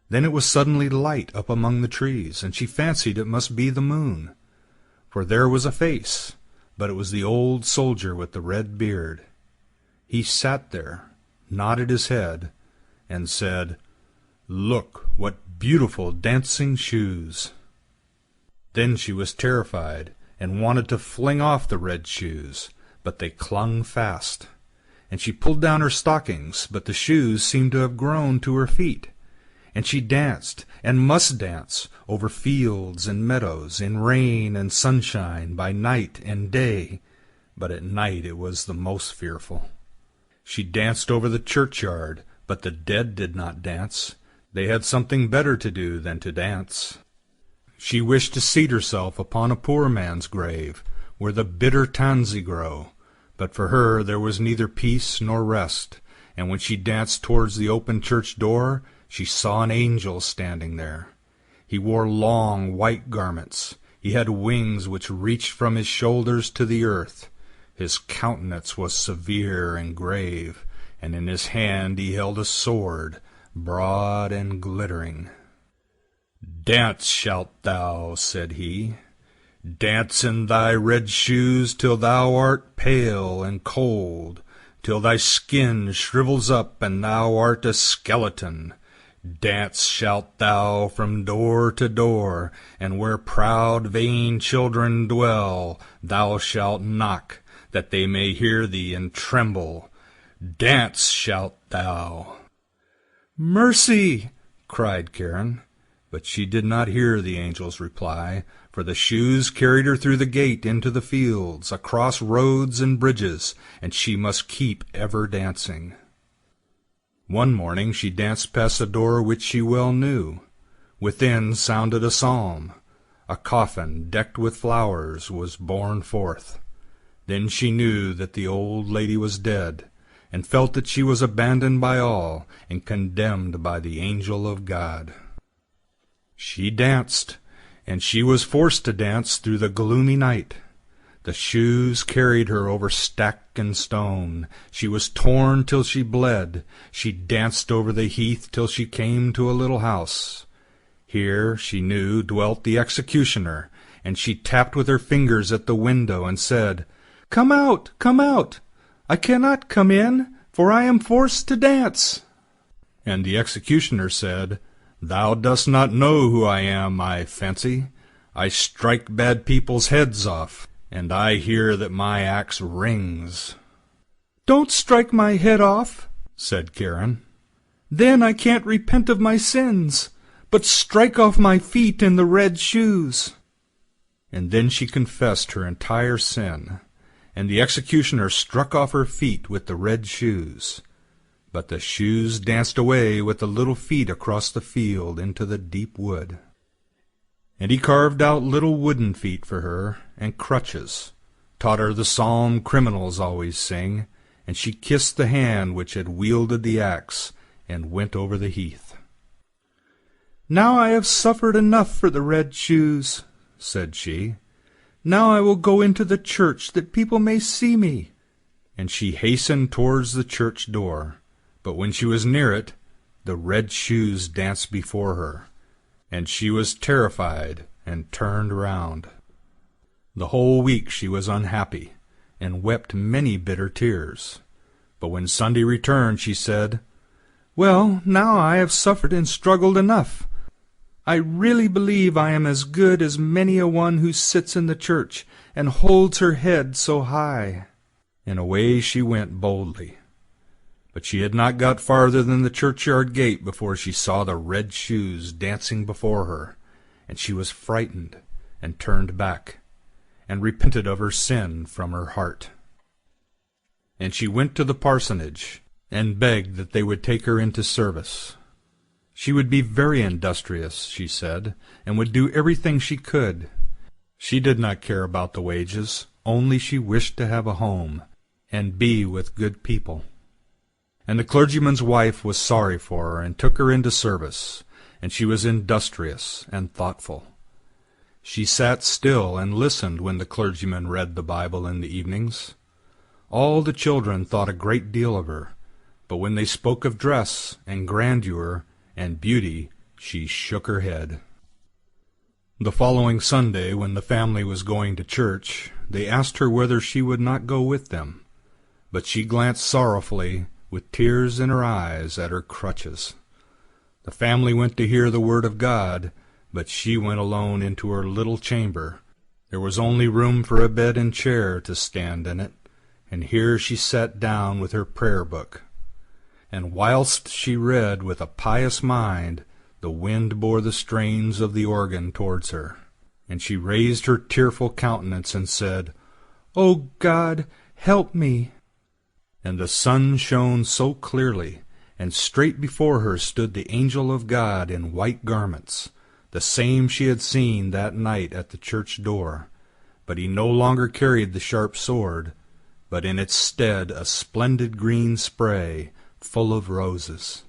Then it was suddenly light up among the trees, and she fancied it must be the moon. For there was a face, but it was the old soldier with the red beard. He sat there, nodded his head, and said, "Look, what beautiful dancing shoes!" Then she was terrified, and wanted to fling off the red shoes, but they clung fast. And she pulled down her stockings, but the shoes seemed to have grown to her feet. And she danced, and must dance, over fields and meadows, in rain and sunshine, by night and day, but at night it was the most fearful. She danced over the churchyard, but the dead did not dance. They had something better to do than to dance. She wished to seat herself upon a poor man's grave, where the bitter tansy grow, but for her there was neither peace nor rest, and when she danced towards the open church door, she saw an angel standing there. He wore long white garments. He had wings which reached from his shoulders to the earth. His countenance was severe and grave, and in his hand he held a sword, broad and glittering. "Dance shalt thou," said he, "dance in thy red shoes till thou art pale and cold, till thy skin shrivels up and thou art a skeleton. Dance shalt thou from door to door, and where proud vain children dwell thou shalt knock, that they may hear thee and tremble. Dance shalt thou." "Mercy!" cried Karen, but she did not hear the angel's reply, for the shoes carried her through the gate into the fields, across roads and bridges, and she must keep ever dancing. One morning she danced past a door which she well knew. Within sounded a psalm. A coffin decked with flowers was borne forth. Then she knew that the old lady was dead, and felt that she was abandoned by all and condemned by the angel of God. She danced, and she was forced to dance through the gloomy night. The shoes carried her over stack and stone. She was torn till she bled. She danced over the heath till she came to a little house. Here, she knew, dwelt the executioner, and she tapped with her fingers at the window and said, "Come out, come out! I cannot come in, for I am forced to dance." And the executioner said, "Thou dost not know who I am, I fancy. I strike bad people's heads off, and I hear that my axe rings." "Don't strike my head off," said Karen. "Then I can't repent of my sins, but strike off my feet in the red shoes." And then she confessed her entire sin, and the executioner struck off her feet with the red shoes. But the shoes danced away with the little feet across the field into the deep wood. And he carved out little wooden feet for her, and crutches, taught her the psalm criminals always sing, and she kissed the hand which had wielded the axe, and went over the heath. "Now I have suffered enough for the red shoes," said she. "Now I will go into the church, that people may see me." And she hastened towards the church door, but when she was near it, the red shoes danced before her, and she was terrified and turned round. The whole week she was unhappy, and wept many bitter tears. But when Sunday returned, she said, "Well, now I have suffered and struggled enough. I really believe I am as good as many a one who sits in the church and holds her head so high." And away she went boldly. But she had not got farther than the churchyard gate before she saw the red shoes dancing before her, and she was frightened and turned back, and repented of her sin from her heart. And she went to the parsonage, and begged that they would take her into service. She would be very industrious, she said, and would do everything she could. She did not care about the wages, only she wished to have a home, and be with good people. And the clergyman's wife was sorry for her, and took her into service, and she was industrious and thoughtful. She sat still and listened when the clergyman read the Bible in the evenings. All the children thought a great deal of her, but when they spoke of dress and grandeur and beauty, she shook her head. The following Sunday, when the family was going to church, they asked her whether she would not go with them, but she glanced sorrowfully, with tears in her eyes, at her crutches. The family went to hear the word of God, but she went alone into her little chamber. There was only room for a bed and chair to stand in it, and here she sat down with her prayer book. And whilst she read with a pious mind, the wind bore the strains of the organ towards her, and she raised her tearful countenance and said, "O God, help me!" And the sun shone so clearly, and straight before her stood the angel of God in white garments, the same she had seen that night at the church door, but he no longer carried the sharp sword, but in its stead a splendid green spray full of roses.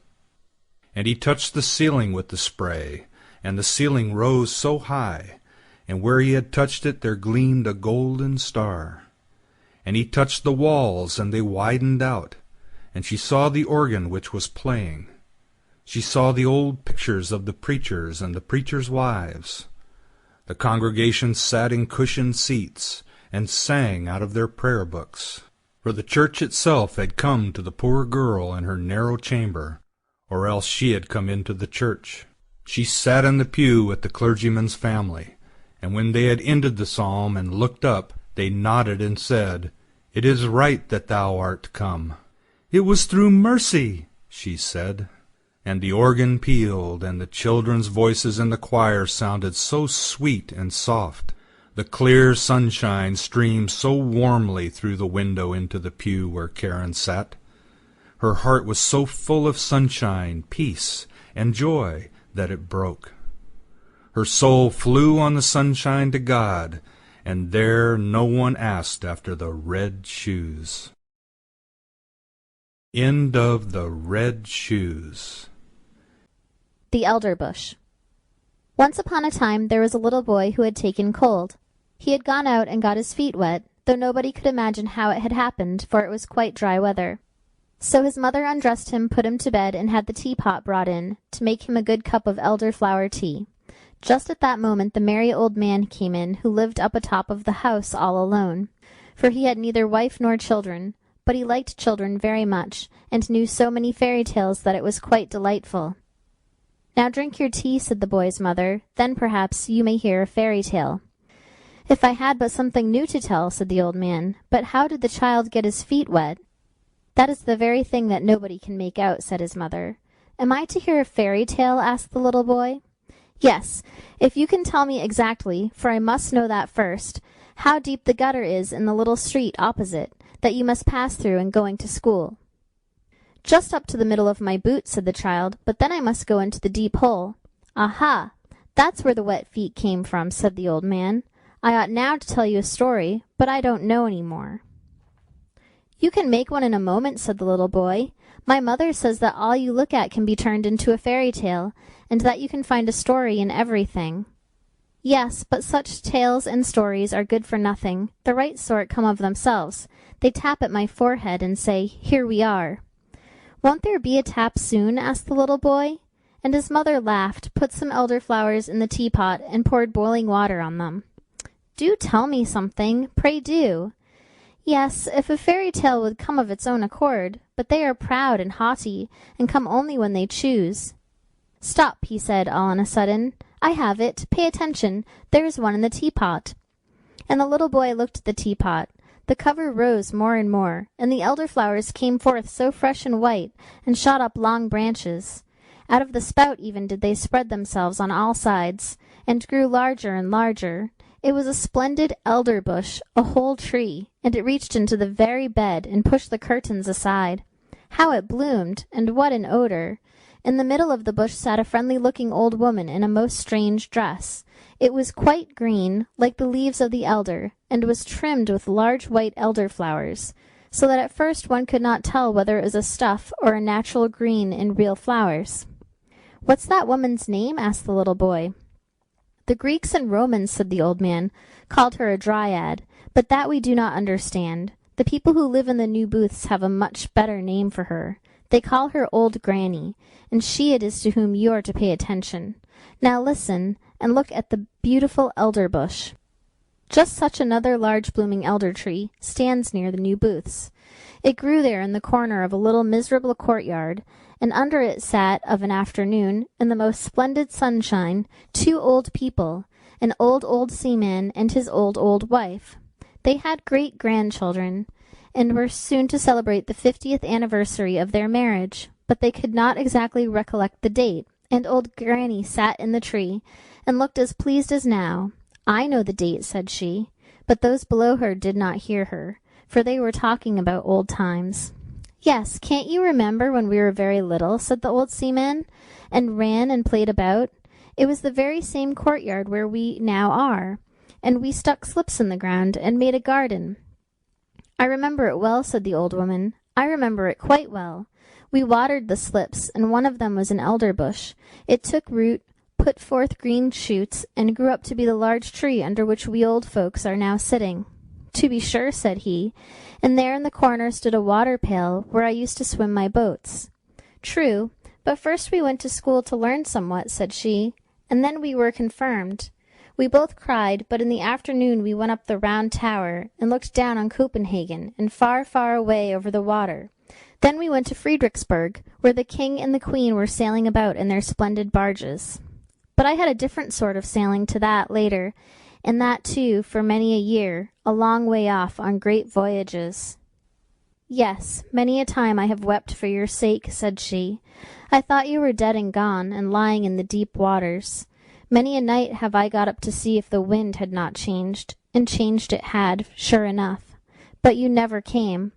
And he touched the ceiling with the spray, and the ceiling rose so high, and where he had touched it there gleamed a golden star. and he touched the walls, and they widened out, and she saw the organ which was playing. She saw the old pictures of the preachers and the preachers' wives. The congregation sat in cushioned seats and sang out of their prayer books, for the church itself had come to the poor girl in her narrow chamber, or else she had come into the church. She sat in the pew with the clergyman's family, and when they had ended the psalm and looked up, they nodded and said, "It is right that thou art come." "It was through mercy," she said. And the organ pealed, and the children's voices in the choir sounded so sweet and soft. The clear sunshine streamed so warmly through the window into the pew where Karen sat. Her heart was so full of sunshine, peace, and joy that it broke. Her soul flew on the sunshine to God, and there no one asked after the red shoes. End of The Red Shoes. The Elder Bush. Once upon a time there was a little boy who had taken cold. He had gone out and got his feet wet, though nobody could imagine how it had happened, for it was quite dry weather. So his mother undressed him, put him to bed, and had the teapot brought in, to make him a good cup of elder-flower tea. Just at that moment the merry old man came in, who lived up atop of the house all alone, for he had neither wife nor children, but he liked children very much, and knew so many fairy tales that it was quite delightful. "Now drink your tea," said the boy's mother, "then perhaps you may hear a fairy tale." "If I had but something new to tell," said the old man. "But how did the child get his feet wet?" "That is the very thing that nobody can make out," said his mother. "Am I to hear a fairy tale?" asked the little boy. "Yes, if you can tell me exactly, for I must know that first, how deep the gutter is in the little street opposite, that you must pass through in going to school." "Just up to the middle of my boot," said the child, "but then I must go into the deep hole." "Aha! That's where the wet feet came from," said the old man. "I ought now to tell you a story, but I don't know any more." "You can make one in a moment," said the little boy. "My mother says that all you look at can be turned into a fairy tale, and that you can find a story in everything." "Yes, but such tales and stories are good for nothing. The right sort come of themselves. They tap at my forehead and say, 'Here we are.'" "Won't there be a tap soon?" asked the little boy. And his mother laughed, put some elder-flowers in the teapot, and poured boiling water on them. "Do tell me something, pray do." "Yes, if a fairy tale would come of its own accord, but they are proud and haughty, and come only when they choose." "Stop," he said all on a sudden. "I have it. Pay attention. There is one in the teapot." And the little boy looked at the teapot. The cover rose more and more, and the elder-flowers came forth so fresh and white, and shot up long branches. Out of the spout even did they spread themselves on all sides, and grew larger and larger. It was a splendid elder bush, a whole tree, and it reached into the very bed and pushed the curtains aside. How it bloomed, and what an odor! In the middle of the bush sat a friendly-looking old woman in a most strange dress. It was quite green, like the leaves of the elder, and was trimmed with large white elder-flowers, so that at first one could not tell whether it was a stuff or a natural green in real flowers. "What's that woman's name?" asked the little boy. "The Greeks and Romans," said the old man, "called her a dryad, but that we do not understand. The people who live in the new booths have a much better name for her. They call her Old Granny, and she it is to whom you are to pay attention. Now listen, and look at the beautiful elder bush." Just such another large blooming elder tree stands near the new booths. It grew there in the corner of a little miserable courtyard, and under it sat, of an afternoon, in the most splendid sunshine, two old people, an old seaman and his old wife. They had great-grandchildren, and were soon to celebrate the 50th anniversary of their marriage, but they could not exactly recollect the date, and old Granny sat in the tree, and looked as pleased as now. "I know the date," said she, but those below her did not hear her, for they were talking about old times. "Yes, can't you remember when we were very little," said the old seaman, "and ran and played about? It was the very same courtyard where we now are, and we stuck slips in the ground and made a garden." "I remember it well," said the old woman. "I remember it quite well. We watered the slips, and one of them was an elder bush. It took root, put forth green shoots, and grew up to be the large tree under which we old folks are now sitting." "To be sure," said he, "and there in the corner stood a water pail where I used to swim my boats." "True, but first we went to school to learn somewhat," said she, "and then we were confirmed." We both cried, but in the afternoon we went up the round tower, and looked down on Copenhagen, and far, far away over the water. Then we went to Friedrichsburg, where the king and the queen were sailing about in their splendid barges. But I had a different sort of sailing to that later, and that too for many a year, a long way off on great voyages. "Yes, many a time I have wept for your sake," said she. "I thought you were dead and gone, and lying in the deep waters. Many a night have I got up to see if the wind had not changed, and changed it had, sure enough. But you never came.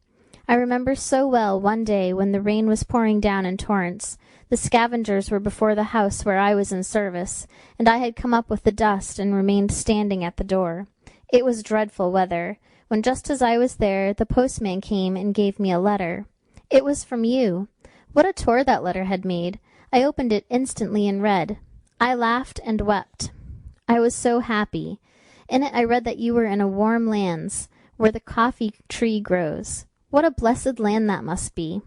I remember so well one day when the rain was pouring down in torrents. The scavengers were before the house where I was in service, and I had come up with the dust and remained standing at the door. It was dreadful weather, when just as I was there the postman came and gave me a letter. It was from you. What a tour that letter had made! I opened it instantly and read. I laughed and wept. I was so happy. In it I read that you were in a warm lands, where the coffee tree grows. What a blessed land that must be!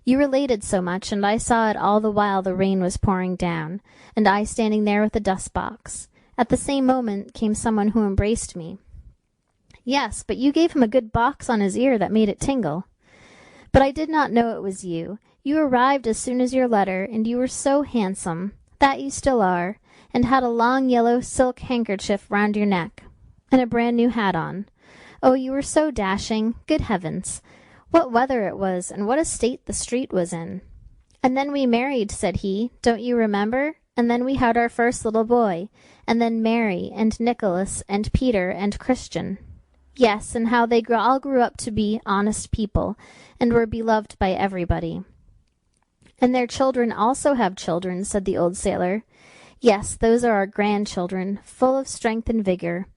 You related so much, and I saw it all the while the rain was pouring down, and I standing there with the dust-box. At the same moment came someone who embraced me. Yes, but you gave him a good box on his ear that made it tingle. But I did not know it was you. You arrived as soon as your letter, and you were so handsome. That you still are, and had a long yellow silk handkerchief round your neck, and a brand-new hat on. Oh, you were so dashing! Good heavens! What weather it was, and what a state the street was in! And then we married, said he, don't you remember? And then we had our first little boy, and then Mary, and Nicholas, and Peter, and Christian. Yes, and how they all grew up to be honest people, and were beloved by everybody. And their children also have children, said the old sailor. Yes, those are our grandchildren, full of strength and vigor.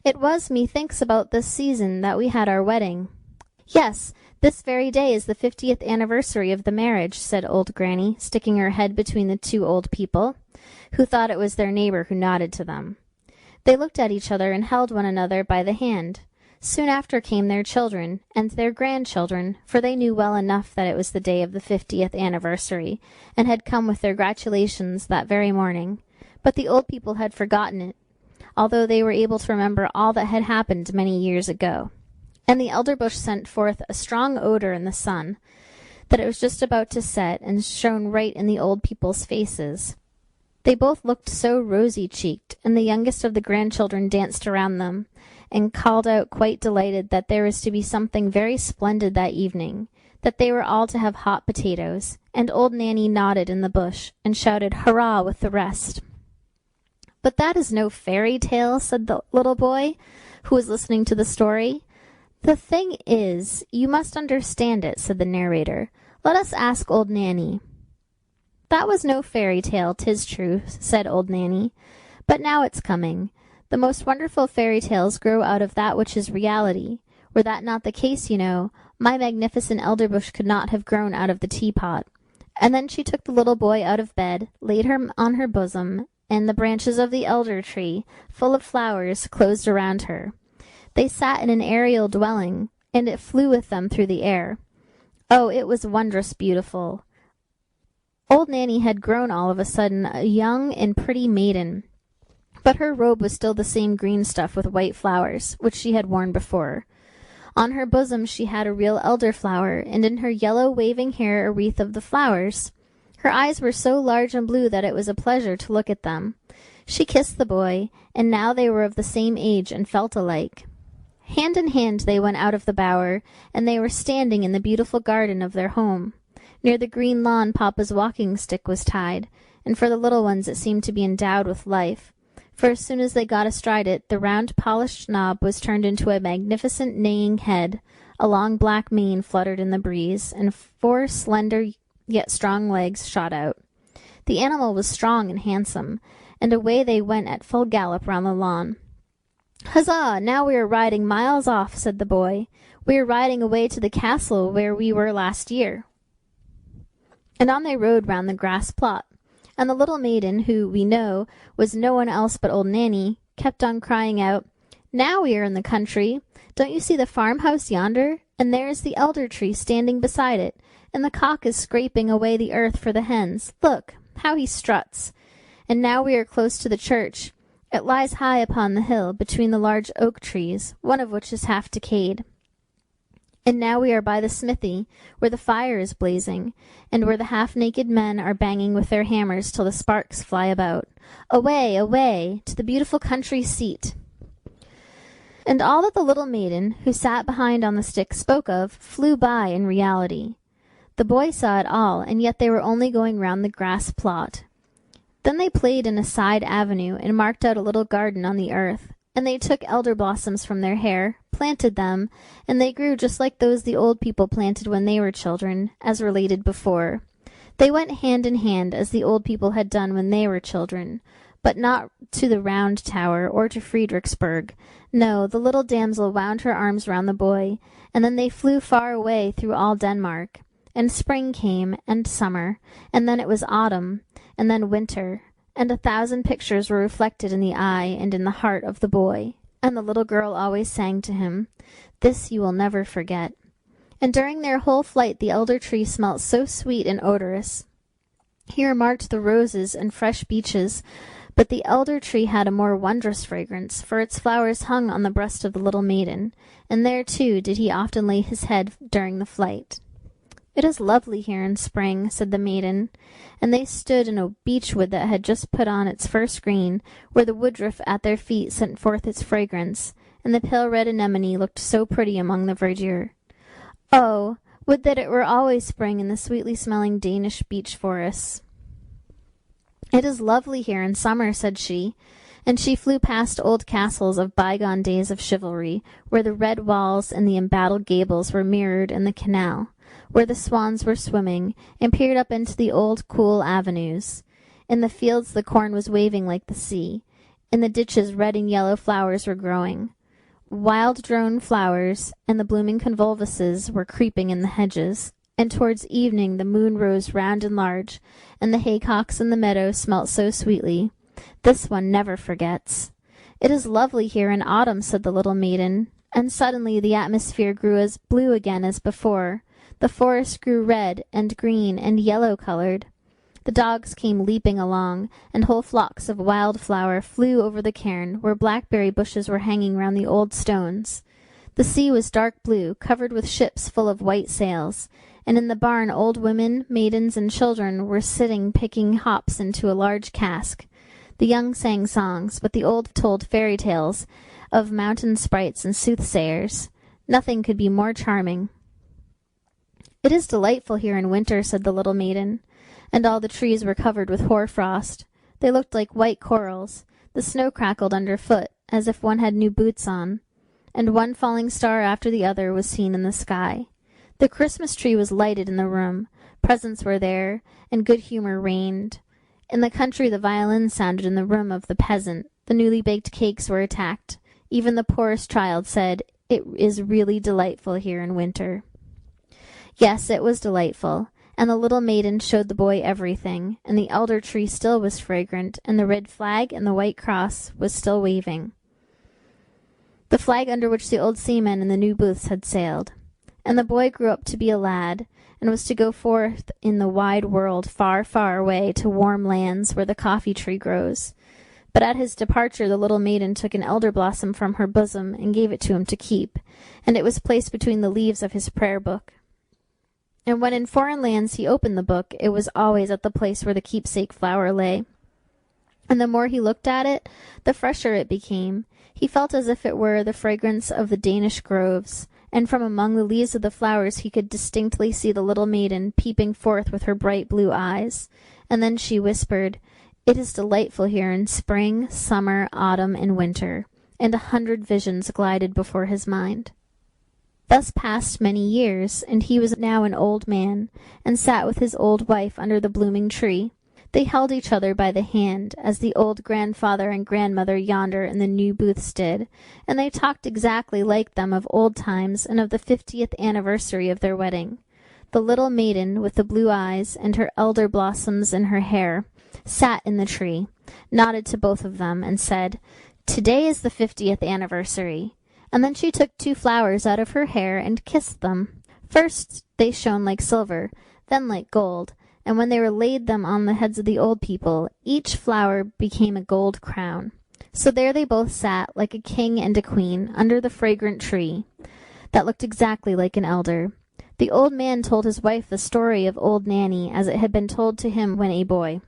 It was, methinks, about this season that we had our wedding. Yes, this very day is the 50th anniversary of the marriage, said old Granny, sticking her head between the two old people, who thought it was their neighbor who nodded to them. They looked at each other and held one another by the hand. Soon after came their children, and their grandchildren, for they knew well enough that it was the day of the 50th anniversary, and had come with their gratulations that very morning. But the old people had forgotten it, although they were able to remember all that had happened many years ago. And the elderbush sent forth a strong odor in the sun, that it was just about to set, and shone right in the old people's faces. They both looked so rosy-cheeked, and the youngest of the grandchildren danced around them, and called out quite delighted that there was to be something very splendid that evening, that they were all to have hot potatoes, and old Nanny nodded in the bush, and shouted hurrah with the rest. But that is no fairy tale, said the little boy, who was listening to the story. The thing is, you must understand it, said the narrator. Let us ask old Nanny. That was no fairy tale, 'tis true, said old Nanny, but now it's coming. The most wonderful fairy tales grow out of that which is reality. Were that not the case, you know, my magnificent elderbush could not have grown out of the teapot. And then she took the little boy out of bed, laid him on her bosom, and the branches of the elder tree, full of flowers, closed around her. They sat in an aerial dwelling, and it flew with them through the air. Oh, it was wondrous beautiful. Old Nanny had grown all of a sudden a young and pretty maiden, but her robe was still the same green stuff with white flowers, which she had worn before. On her bosom she had a real elder-flower, and in her yellow waving hair a wreath of the flowers. Her eyes were so large and blue that it was a pleasure to look at them. She kissed the boy, and now they were of the same age and felt alike. Hand in hand they went out of the bower, and they were standing in the beautiful garden of their home. Near the green lawn Papa's walking-stick was tied, and for the little ones it seemed to be endowed with life. For as soon as they got astride it, the round polished knob was turned into a magnificent neighing head, a long black mane fluttered in the breeze, and 4 slender yet strong legs shot out. The animal was strong and handsome, and away they went at full gallop round the lawn. Huzzah! Now we are riding miles off, said the boy. We are riding away to the castle where we were last year. And on they rode round the grass plot. And the little maiden, who, we know, was no one else but old Nanny, kept on crying out, Now we are in the country. Don't you see the farmhouse yonder? And there is the elder tree standing beside it, and the cock is scraping away the earth for the hens. Look, how he struts! And now we are close to the church. It lies high upon the hill, between the large oak trees, one of which is half decayed. And now we are by the smithy, where the fire is blazing, and where the half-naked men are banging with their hammers till the sparks fly about. Away, away, to the beautiful country seat! And all that the little maiden, who sat behind on the stick, spoke of, flew by in reality. The boy saw it all, and yet they were only going round the grass plot. Then they played in a side avenue, and marked out a little garden on the earth, and they took elder blossoms from their hair, planted them, and they grew just like those the old people planted when they were children, as related before. They went hand in hand, as the old people had done when they were children, but not to the Round Tower, or to Friedrichsburg. No, the little damsel wound her arms round the boy, and then they flew far away through all Denmark. And spring came, and summer, and then it was autumn, and then winter, and 1,000 pictures were reflected in the eye and in the heart of the boy, and the little girl always sang to him, "This you will never forget." And during their whole flight the elder tree smelt so sweet and odorous. He remarked the roses and fresh beeches, but the elder tree had a more wondrous fragrance, for its flowers hung on the breast of the little maiden, and there too did he often lay his head during the flight. "It is lovely here in spring," said the maiden, and they stood in a beech-wood that had just put on its first green, where the woodruff at their feet sent forth its fragrance, and the pale red anemone looked so pretty among the verdure. Oh, would that it were always spring in the sweetly smelling Danish beech forests. "It is lovely here in summer," said she, and she flew past old castles of bygone days of chivalry, where the red walls and the embattled gables were mirrored in the canal, where the swans were swimming, and peered up into the old cool avenues. In the fields the corn was waving like the sea. In the ditches red and yellow flowers were growing. Wild drone flowers and the blooming convolvuluses were creeping in the hedges, and towards evening the moon rose round and large, and the haycocks in the meadow smelt so sweetly. This one never forgets. "It is lovely here in autumn," said the little maiden, and suddenly the atmosphere grew as blue again as before. The forest grew red and green and yellow-colored. The dogs came leaping along, and whole flocks of wildflower flew over the cairn, where blackberry bushes were hanging round the old stones. The sea was dark blue, covered with ships full of white sails, and in the barn old women, maidens, and children were sitting picking hops into a large cask. The young sang songs, but the old told fairy tales of mountain sprites and soothsayers. Nothing could be more charming. "It is delightful here in winter," said the little maiden, and all the trees were covered with hoar-frost. They looked like white corals. The snow crackled underfoot, as if one had new boots on, and one falling star after the other was seen in the sky. The Christmas tree was lighted in the room. Presents were there, and good humour reigned. In the country the violin sounded in the room of the peasant. The newly baked cakes were attacked. Even the poorest child said, "It is really delightful here in winter." Yes, it was delightful, and the little maiden showed the boy everything, and the elder tree still was fragrant, and the red flag and the white cross was still waving, the flag under which the old seamen and the new booths had sailed. And the boy grew up to be a lad, and was to go forth in the wide world, far, far away, to warm lands where the coffee tree grows. But at his departure the little maiden took an elder blossom from her bosom and gave it to him to keep, and it was placed between the leaves of his prayer book. And when in foreign lands he opened the book, it was always at the place where the keepsake flower lay. And the more he looked at it, the fresher it became. He felt as if it were the fragrance of the Danish groves, and from among the leaves of the flowers he could distinctly see the little maiden peeping forth with her bright blue eyes. And then she whispered, "It is delightful here in spring, summer, autumn, and winter," and 100 visions glided before his mind. Thus passed many years, and he was now an old man, and sat with his old wife under the blooming tree. They held each other by the hand, as the old grandfather and grandmother yonder in the new booths did, and they talked exactly like them of old times and of the 50th anniversary of their wedding. The little maiden, with the blue eyes and her elder blossoms in her hair, sat in the tree, nodded to both of them, and said, "Today is the 50th anniversary." And then she took 2 flowers out of her hair and kissed them. First they shone like silver, then like gold, and when they were laid them on the heads of the old people, each flower became a gold crown. So there they both sat, like a king and a queen, under the fragrant tree, that looked exactly like an elder. The old man told his wife the story of old Nanny as it had been told to him when a boy,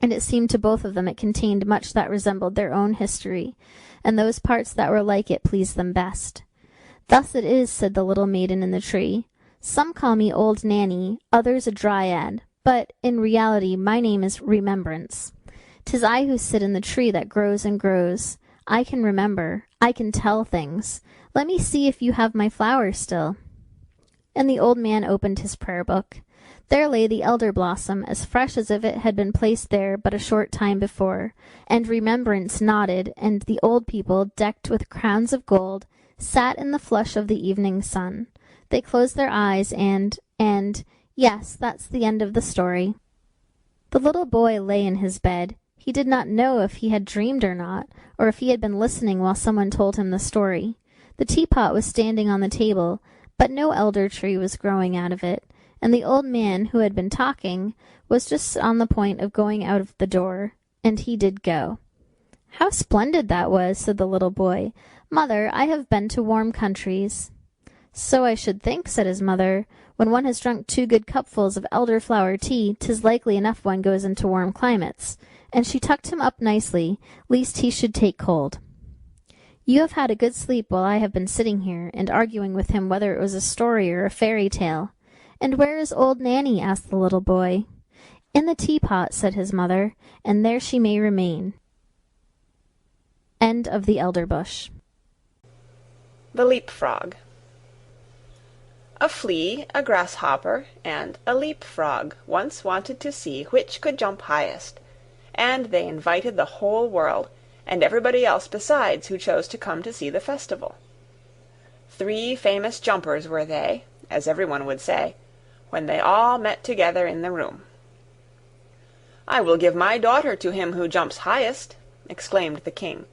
and it seemed to both of them it contained much that resembled their own history, and those parts that were like it pleased them best. Thus it is, said the little maiden in the tree. Some call me Old Nanny, others a Dryad, but in reality my name is Remembrance. 'Tis I who sit in the tree that grows and grows. I can remember, I can tell things. Let me see if you have my flowers still. And the old man opened his prayer book. There lay the elder blossom, as fresh as if it had been placed there but a short time before, and Remembrance nodded, and the old people, decked with crowns of gold, sat in the flush of the evening sun. They closed their eyes and, yes, that's the end of the story. The little boy lay in his bed. He did not know if he had dreamed or not, or if he had been listening while someone told him the story. The teapot was standing on the table, but no elder tree was growing out of it, and the old man, who had been talking, was just on the point of going out of the door, and he did go. How splendid that was, said the little boy. Mother, I have been to warm countries. So I should think, said his mother. When one has drunk 2 good cupfuls of elder-flower tea, 'tis likely enough one goes into warm climates. And she tucked him up nicely, lest he should take cold. You have had a good sleep while I have been sitting here, and arguing with him whether it was a story or a fairy tale. And where is old Nanny? Asked the little boy. In the teapot, said his mother, and there she may remain. End of the Elder Bush. The Leapfrog. A flea, a grasshopper, and a leapfrog once wanted to see which could jump highest, and they invited the whole world, and everybody else besides who chose to come to see the festival. 3 famous jumpers were they, as everyone would say, when they all met together in the room. "I will give my daughter to him who jumps highest," exclaimed the king,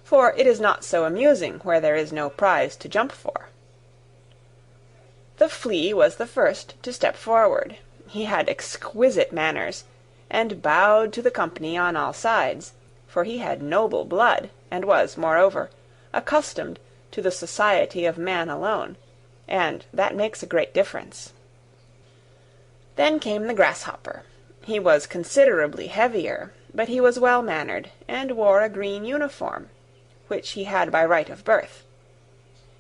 "for it is not so amusing where there is no prize to jump for." The flea was the first to step forward. He had exquisite manners, and bowed to the company on all sides, for he had noble blood, and was, moreover, accustomed to the society of man alone, and that makes a great difference. Then came the grasshopper. He was considerably heavier, but he was well-mannered, and wore a green uniform, which he had by right of birth.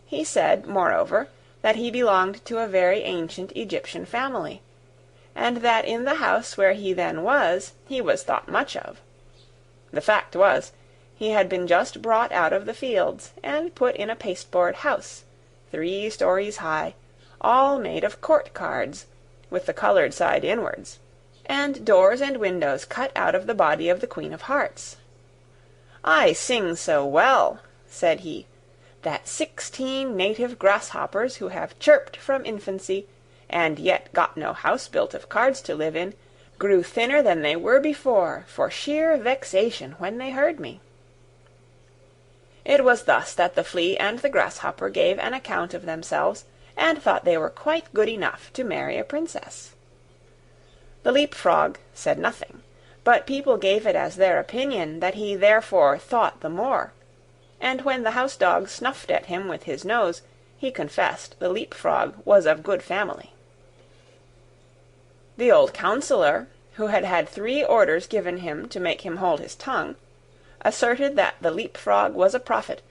He said, moreover, that he belonged to a very ancient Egyptian family, and that in the house where he then was, he was thought much of. The fact was, he had been just brought out of the fields, and put in a pasteboard house, 3 stories high, all made of court cards, with the coloured side inwards, and doors and windows cut out of the body of the Queen of Hearts. "I sing so well," said he, "that 16 native grasshoppers who have chirped from infancy, and yet got no house built of cards to live in, grew thinner than they were before, for sheer vexation when they heard me." It was thus that the flea and the grasshopper gave an account of themselves, and thought they were quite good enough to marry a princess. The leapfrog said nothing, but people gave it as their opinion that he therefore thought the more, and when the house-dog snuffed at him with his nose, he confessed the leapfrog was of good family. The old counsellor, who had had 3 orders given him to make him hold his tongue, asserted that the leapfrog was a prophet,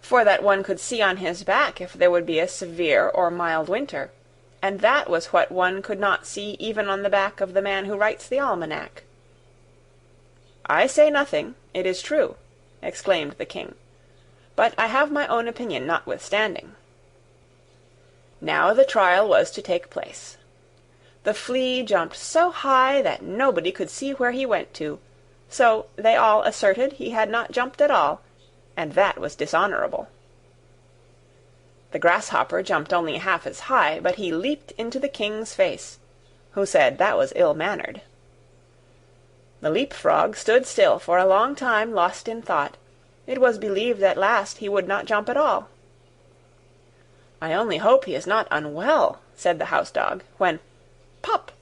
for that one could see on his back if there would be a severe or mild winter, and that was what one could not see even on the back of the man who writes the almanac. "I say nothing, it is true," exclaimed the king, "but I have my own opinion notwithstanding." Now the trial was to take place. The flea jumped so high that nobody could see where he went to, so they all asserted he had not jumped at all, and that was dishonourable. The grasshopper jumped only half as high, but he leaped into the king's face, who said that was ill-mannered. The leapfrog stood still for a long time lost in thought, It was believed at last he would not jump at all. "I only hope he is not unwell," said the house-dog, when, pop!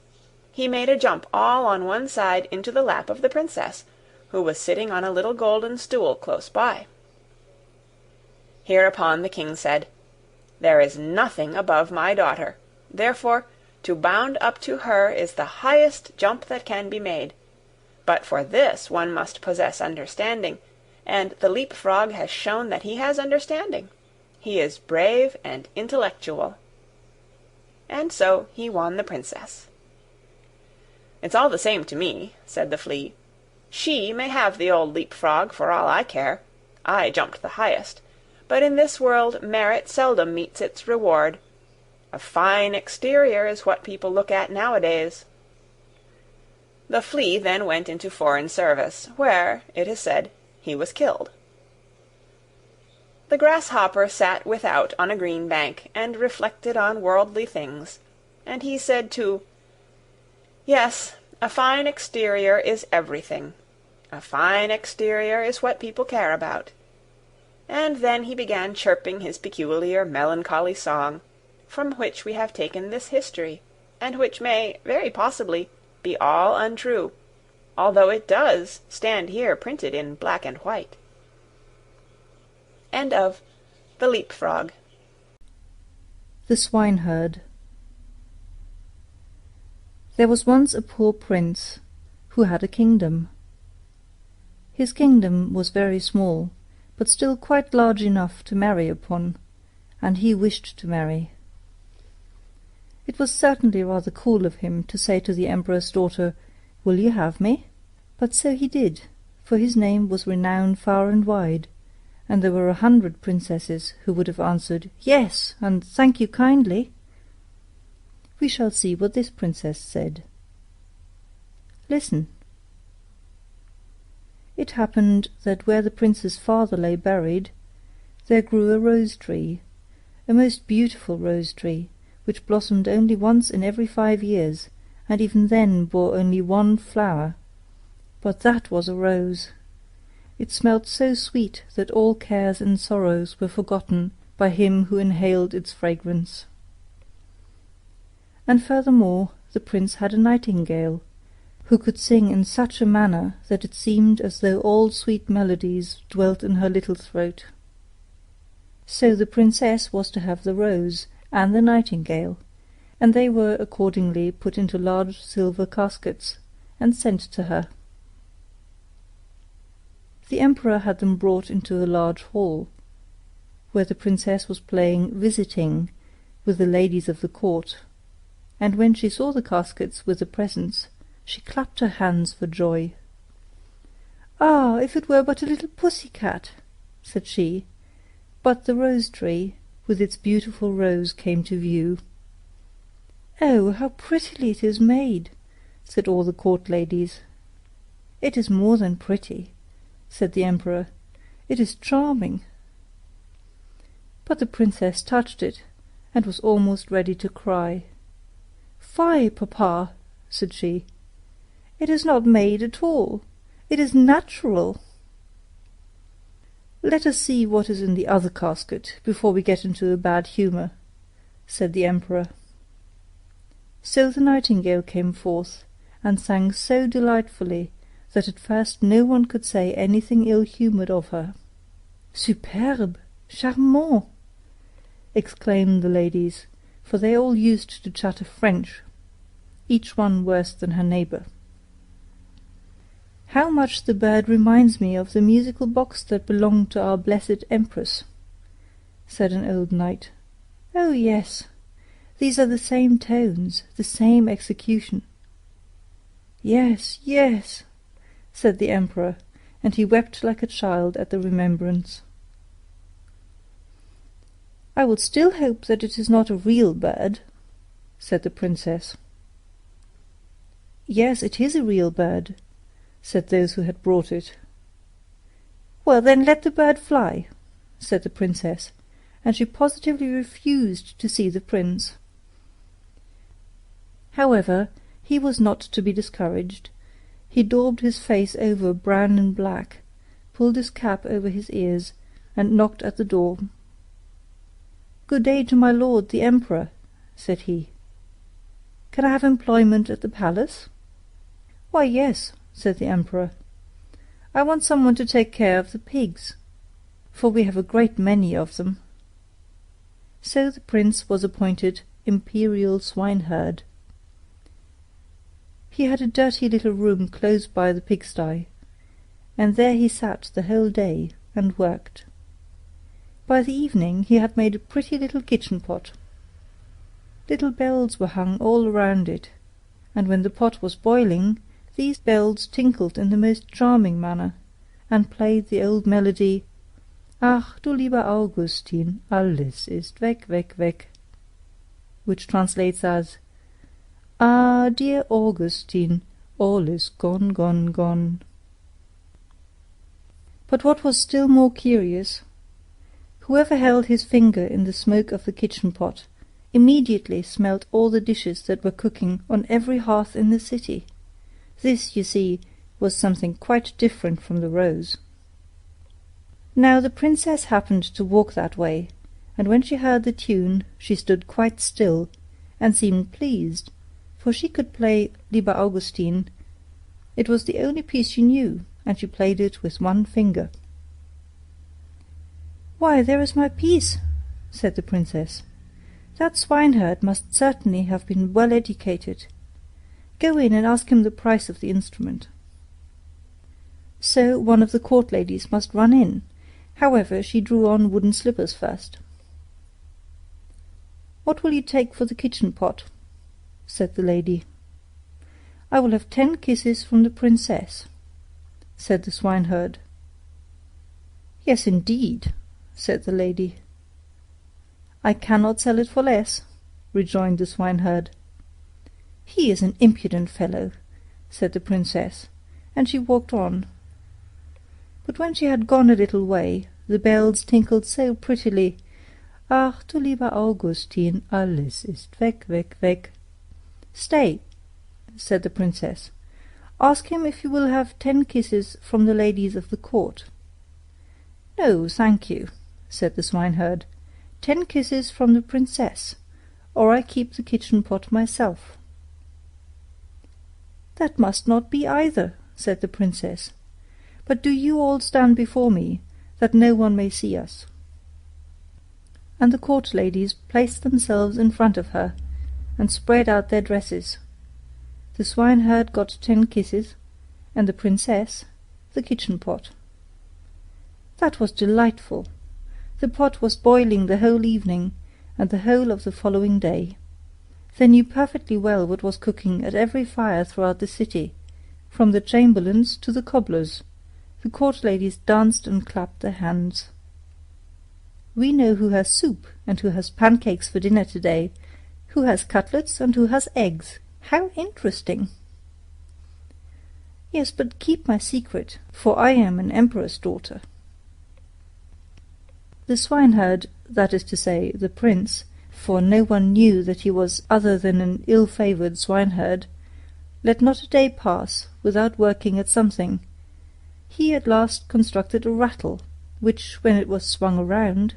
he made a jump all on one side into the lap of the Princess, who was sitting on a little golden stool close by. Hereupon the King said, "There is nothing above my daughter, therefore to bound up to her is the highest jump that can be made. But for this one must possess understanding, and the leap-frog has shown that he has understanding. He is brave and intellectual." And so he won the Princess. "It's all the same to me," said the Flea. "She may have the old leap-frog for all I care. I jumped the highest. But in this world merit seldom meets its reward. A fine exterior is what people look at nowadays." The Flea then went into foreign service, where, it is said, he was killed. The Grasshopper sat without on a green bank, and reflected on worldly things, and he said too, "Yes, a fine exterior is everything. A fine exterior is what people care about." And then he began chirping his peculiar melancholy song, from which we have taken this history, and which may, very possibly, be all untrue, although it does stand here printed in black and white. End of The Leap-frog. The Swineherd. There was once a poor prince who had a kingdom. His kingdom was very small, but still quite large enough to marry upon, and he wished to marry. It was certainly rather cool of him to say to the Emperor's daughter, "Will you have me?" But so he did, for his name was renowned far and wide, and there were 100 princesses who would have answered, "Yes, and thank you kindly." We shall see what this princess said. Listen. It happened that where the prince's father lay buried, there grew a rose-tree, a most beautiful rose-tree, which blossomed only once in every 5 years, and even then bore only one flower. But that was a rose. It smelt so sweet that all cares and sorrows were forgotten by him who inhaled its fragrance. And furthermore, the prince had a nightingale, who could sing in such a manner that it seemed as though all sweet melodies dwelt in her little throat. So the princess was to have the rose and the nightingale, and they were accordingly put into large silver caskets and sent to her. The emperor had them brought into a large hall, where the princess was playing visiting with the ladies of the court, and when she saw the caskets with the presents, she clapped her hands for joy. "Ah, if it were but a little pussy-cat," said she, but the rose-tree with its beautiful rose came to view. "Oh, how prettily it is made," said all the court ladies. "It is more than pretty," said the emperor, "it is charming." But the princess touched it, and was almost ready to cry. "Fie, papa," said she, "it is not made at all. It is natural." "Let us see what is in the other casket before we get into a bad humour," said the emperor. So the nightingale came forth, and sang so delightfully that at first no one could say anything ill-humoured of her. "Superbe! Charmant!" exclaimed the ladies, for they all used to chatter French, each one worse than her neighbour. "How much the bird reminds me of the musical box that belonged to our blessed Empress," said an old knight. "Oh, yes, these are the same tones, the same execution." "Yes, yes," said the emperor, and he wept like a child at the remembrance. "I will still hope that it is not a real bird," said the princess. "Yes, it is a real bird," said those who had brought it. "Well, then let the bird fly," said the princess, and she positively refused to see the prince. However, he was not to be discouraged. He daubed his face over brown and black, pulled his cap over his ears, and knocked at the door. "Good day to my lord the Emperor," said he. "Can I have employment at the palace?" "Why, yes," said the Emperor. "I want someone to take care of the pigs, for we have a great many of them." So the prince was appointed imperial swineherd. He had a dirty little room close by the pigsty, and there he sat the whole day and worked. By the evening he had made a pretty little kitchen pot. Little bells were hung all around it, and when the pot was boiling, these bells tinkled in the most charming manner, and played the old melody, "Ach, du lieber Augustin, alles ist weg, weg, weg," which translates as, "Ah, dear Augustine, all is gone, gone, gone." But what was still more curious, whoever held his finger in the smoke of the kitchen pot immediately smelt all the dishes that were cooking on every hearth in the city. This, you see, was something quite different from the rose. Now the princess happened to walk that way, and when she heard the tune she stood quite still, and seemed pleased, for she could play Lieber Augustin. It was the only piece she knew, and she played it with one finger. "Why, there is my piece," said the princess. "That swineherd must certainly have been well educated. Go in and ask him the price of the instrument." So one of the court ladies must run in. However, she drew on wooden slippers first. "What will you take for the kitchen pot?" said the lady. "I will have 10 kisses from the princess," said the swineherd. "Yes, indeed," said the lady. "I cannot sell it for less," rejoined the swineherd. "He is an impudent fellow," said the princess, and she walked on. But when she had gone a little way, the bells tinkled so prettily, "Ach, du lieber Augustin, alles ist weg, weg, weg." "Stay," said the princess. "Ask him if you will have 10 kisses from the ladies of the court." "No, thank you," said the swineherd. 10 kisses from the princess, or I keep the kitchen pot myself." "That must not be either," said the princess. "But do you all stand before me, that no one may see us." And the court ladies placed themselves in front of her, and spread out their dresses. The swineherd got 10 kisses, and the princess the kitchen pot. That was delightful. The pot was boiling the whole evening, and the whole of the following day. They knew perfectly well what was cooking at every fire throughout the city, from the chamberlain's to the cobbler's. The court ladies danced and clapped their hands. "We know who has soup, and who has pancakes for dinner today, who has cutlets, and who has eggs. How interesting!" "Yes, but keep my secret, for I am an emperor's daughter." The swineherd, that is to say, the prince, for no one knew that he was other than an ill-favoured swineherd, let not a day pass without working at something. He at last constructed a rattle, which, when it was swung around,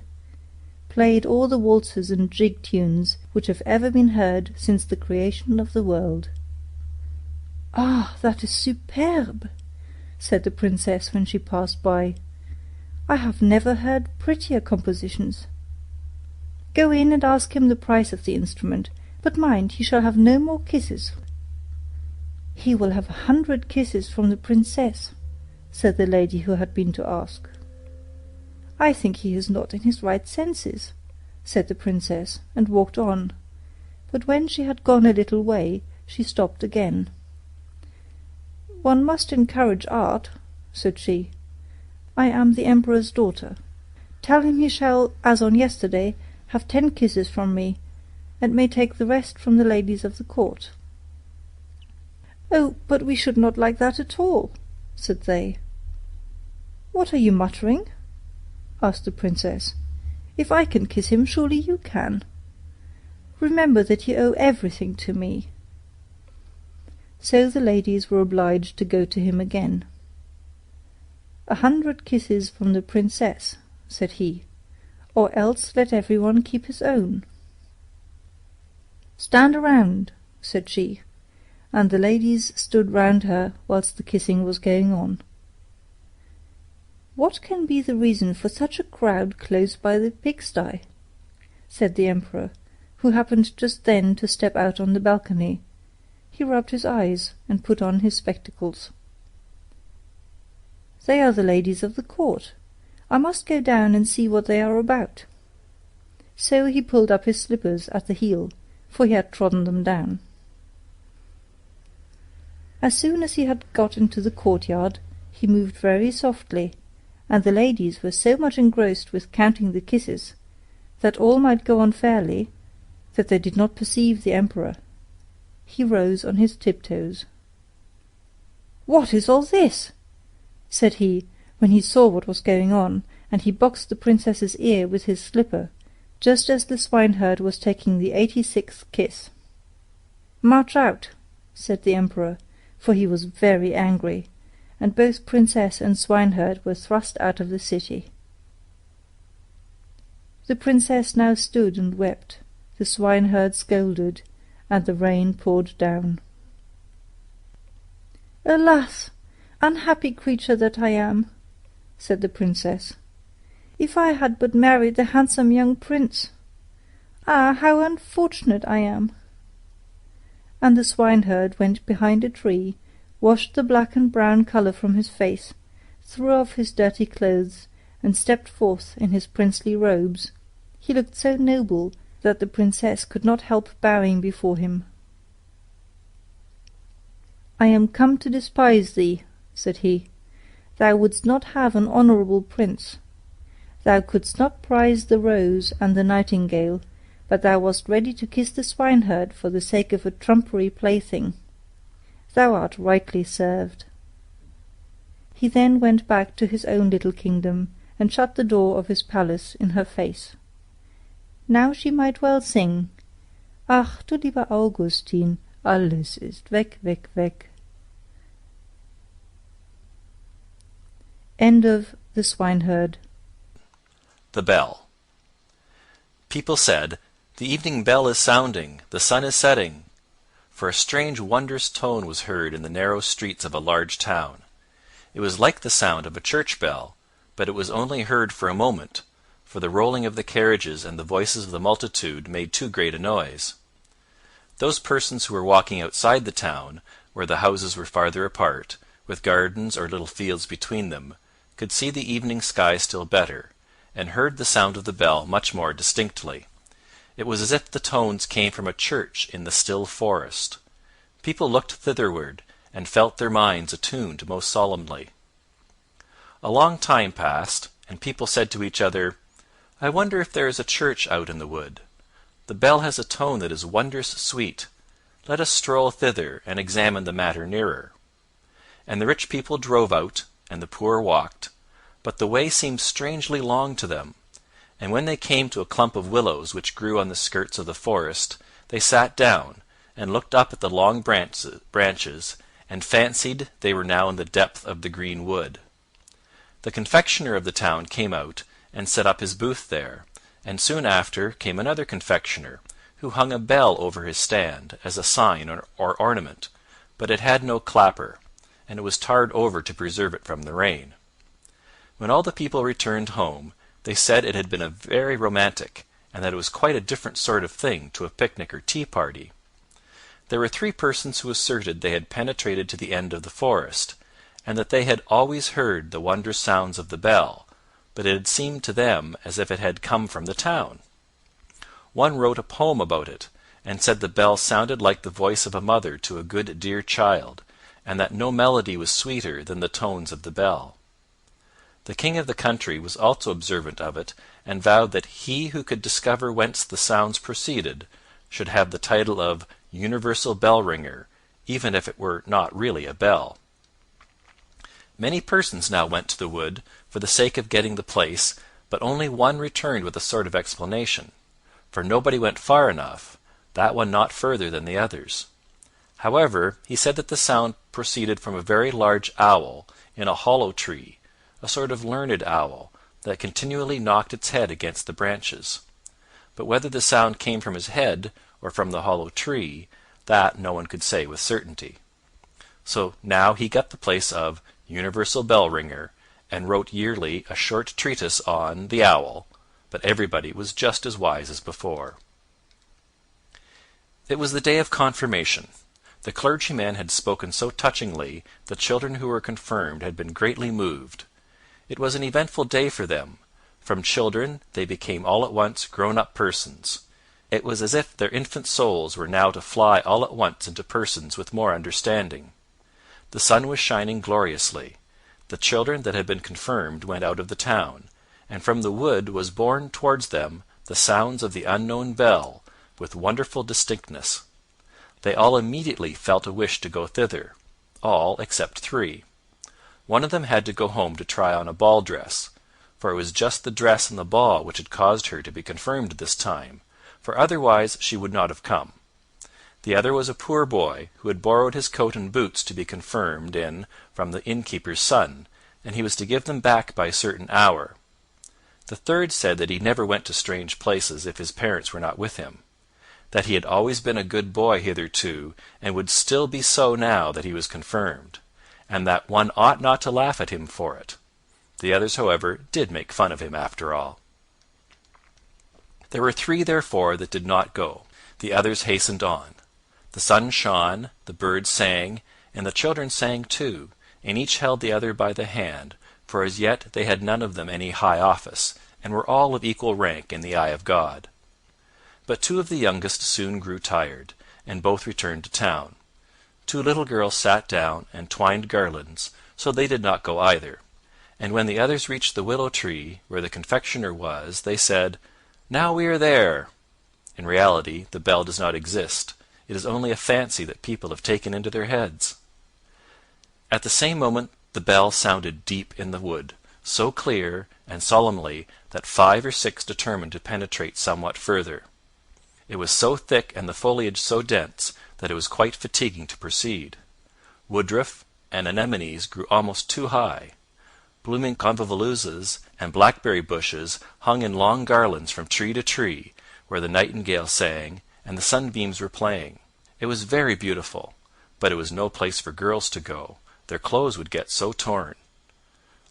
played all the waltzes and jig tunes which have ever been heard since the creation of the world. "Ah, that is superbe!" said the princess when she passed by. "I have never heard prettier compositions. Go in and ask him the price of the instrument, but mind, he shall have no more kisses." "He will have 100 kisses from the princess," said the lady who had been to ask. "I think he is not in his right senses," said the princess, and walked on. But when she had gone a little way, she stopped again. "One must encourage art," said she. "I am the emperor's daughter. Tell him he shall, as on yesterday, have 10 kisses from me, and may take the rest from the ladies of the court." "Oh, but we should not like that at all," said they. "What are you muttering?" asked the princess. "If I can kiss him, surely you can. Remember that you owe everything to me." So the ladies were obliged to go to him again. 100 kisses from the princess," said he, "or else let everyone keep his own." "Stand around," said she, and the ladies stood round her whilst the kissing was going on. "What can be the reason for such a crowd close by the pigsty?" said the Emperor, who happened just then to step out on the balcony. He rubbed his eyes and put on his spectacles. "They are the ladies of the court. I must go down and see what they are about." So he pulled up his slippers at the heel, for he had trodden them down. As soon as he had got into the courtyard, he moved very softly, and the ladies were so much engrossed with counting the kisses, that all might go on fairly, that they did not perceive the Emperor. He rose on his tiptoes. "What is all this?" said he, when he saw what was going on, and he boxed the princess's ear with his slipper, just as the swineherd was taking the 86th kiss. "March out," said the Emperor, for he was very angry, and both princess and swineherd were thrust out of the city. The princess now stood and wept, the swineherd scolded, and the rain poured down. "Alas, unhappy creature that I am," said the princess. "If I had but married the handsome young prince! Ah, how unfortunate I am!" And the swineherd went behind a tree, washed the black and brown colour from his face, threw off his dirty clothes, and stepped forth in his princely robes. He looked so noble that the princess could not help bowing before him. "I am come to despise thee," said he. "Thou wouldst not have an honourable prince. Thou couldst not prize the rose and the nightingale, but thou wast ready to kiss the swineherd for the sake of a trumpery plaything. Thou art rightly served." He then went back to his own little kingdom, and shut the door of his palace in her face. Now she might well sing, "Ach, du lieber Augustin, alles ist weg, weg, weg." End of The Swineherd. The Bell. People said, "The evening bell is sounding, the sun is setting," for a strange wondrous tone was heard in the narrow streets of a large town. It was like the sound of a church bell, but it was only heard for a moment, for the rolling of the carriages and the voices of the multitude made too great a noise. Those persons who were walking outside the town, where the houses were farther apart, with gardens or little fields between them, could see the evening sky still better, and heard the sound of the bell much more distinctly. It was as if the tones came from a church in the still forest. People looked thitherward, and felt their minds attuned most solemnly. A long time passed, and people said to each other, "I wonder if there is a church out in the wood. The bell has a tone that is wondrous sweet. Let us stroll thither and examine the matter nearer." And the rich people drove out, and the poor walked, but the way seemed strangely long to them, and when they came to a clump of willows which grew on the skirts of the forest, they sat down, and looked up at the long branches, and fancied they were now in the depth of the green wood. The confectioner of the town came out, and set up his booth there, and soon after came another confectioner, who hung a bell over his stand, as a sign or ornament, but it had no clapper, and it was tarred over to preserve it from the rain. When all the people returned home, they said it had been a very romantic, and that it was quite a different sort of thing to a picnic or tea party. There were 3 persons who asserted they had penetrated to the end of the forest, and that they had always heard the wondrous sounds of the bell, but it had seemed to them as if it had come from the town. One wrote a poem about it, and said the bell sounded like the voice of a mother to a good dear child, and that no melody was sweeter than the tones of the bell. The king of the country was also observant of it, and vowed that he who could discover whence the sounds proceeded should have the title of universal bell ringer, even if it were not really a bell. Many persons now went to the wood for the sake of getting the place, but only one returned with a sort of explanation, for nobody went far enough, that one not further than the others. However, he said that the sound proceeded from a very large owl in a hollow tree, a sort of learned owl, that continually knocked its head against the branches. But whether the sound came from his head or from the hollow tree, that no one could say with certainty. So now he got the place of universal bell ringer, and wrote yearly a short treatise on the owl, but everybody was just as wise as before. It was the day of confirmation. The clergyman had spoken so touchingly, the children who were confirmed had been greatly moved. It was an eventful day for them. From children they became all at once grown-up persons. It was as if their infant souls were now to fly all at once into persons with more understanding. The sun was shining gloriously. The children that had been confirmed went out of the town, and from the wood was borne towards them the sounds of the unknown bell, with wonderful distinctness. They all immediately felt a wish to go thither, all except three. One of them had to go home to try on a ball dress, for it was just the dress and the ball which had caused her to be confirmed this time, for otherwise she would not have come. The other was a poor boy, who had borrowed his coat and boots to be confirmed in from the innkeeper's son, and he was to give them back by a certain hour. The third said that he never went to strange places if his parents were not with him, that he had always been a good boy hitherto, and would still be so now that he was confirmed, and that one ought not to laugh at him for it. The others, however, did make fun of him after all. There were three, therefore, that did not go. The others hastened on. The sun shone, the birds sang, and the children sang too, and each held the other by the hand, for as yet they had none of them any high office, and were all of equal rank in the eye of God. But two of the youngest soon grew tired, and both returned to town. Two little girls sat down and twined garlands, so they did not go either. And when the others reached the willow tree, where the confectioner was, they said, "Now we are there." In reality, the bell does not exist. It is only a fancy that people have taken into their heads. At the same moment the bell sounded deep in the wood, so clear and solemnly that 5 or 6 determined to penetrate somewhat further. It was so thick and the foliage so dense that it was quite fatiguing to proceed. Woodruff and anemones grew almost too high. Blooming convolvuluses and blackberry bushes hung in long garlands from tree to tree, where the nightingale sang and the sunbeams were playing. It was very beautiful, but it was no place for girls to go. Their clothes would get so torn.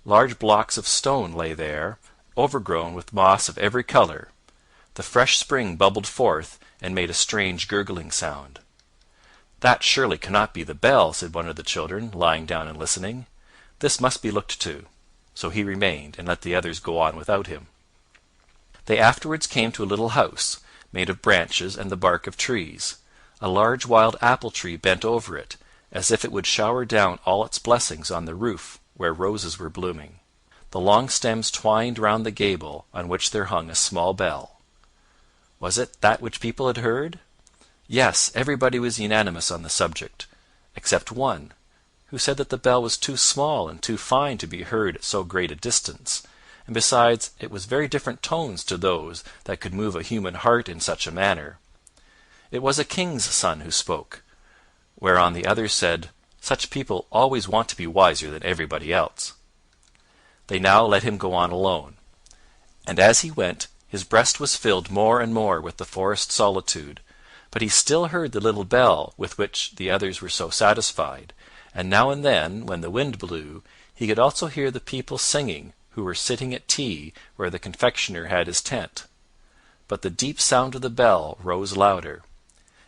Large blocks of stone lay there, overgrown with moss of every color. The fresh spring bubbled forth and made a strange gurgling sound. "That surely cannot be the bell," said one of the children, lying down and listening. "This must be looked to." So he remained, and let the others go on without him. They afterwards came to a little house, made of branches and the bark of trees. A large wild apple tree bent over it, as if it would shower down all its blessings on the roof, where roses were blooming. The long stems twined round the gable, on which there hung a small bell. Was it that which people had heard? Yes, everybody was unanimous on the subject, except one, who said that the bell was too small and too fine to be heard at so great a distance, and besides it was very different tones to those that could move a human heart in such a manner. It was a king's son who spoke, whereon the others said, "Such people always want to be wiser than everybody else." They now let him go on alone, and as he went his breast was filled more and more with the forest solitude, but he still heard the little bell with which the others were so satisfied, and now and then, when the wind blew, he could also hear the people singing who were sitting at tea where the confectioner had his tent. But the deep sound of the bell rose louder.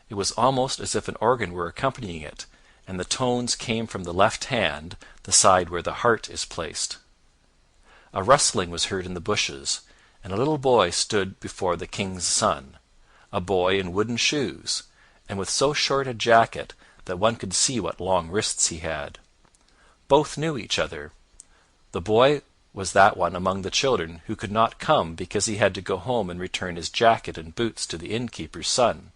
It was almost as if an organ were accompanying it, and the tones came from the left hand, the side where the heart is placed. A rustling was heard in the bushes, and a little boy stood before the king's son, a boy in wooden shoes, and with so short a jacket that one could see what long wrists he had. Both knew each other. The boy was that one among the children who could not come because he had to go home and return his jacket and boots to the innkeeper's son.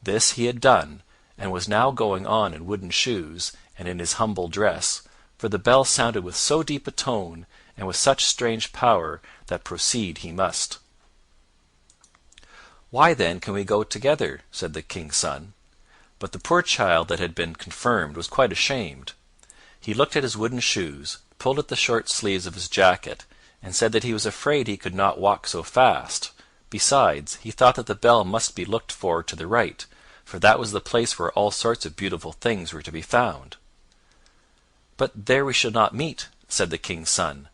This he had done, and was now going on in wooden shoes and in his humble dress, for the bell sounded with so deep a tone and with such strange power that proceed he must. "Why then can we go together?" said the king's son. But the poor child that had been confirmed was quite ashamed. He looked at his wooden shoes, pulled at the short sleeves of his jacket, and said that he was afraid he could not walk so fast. Besides, he thought that the bell must be looked for to the right, for that was the place where all sorts of beautiful things were to be found. "But there we shall not meet," said the king's son,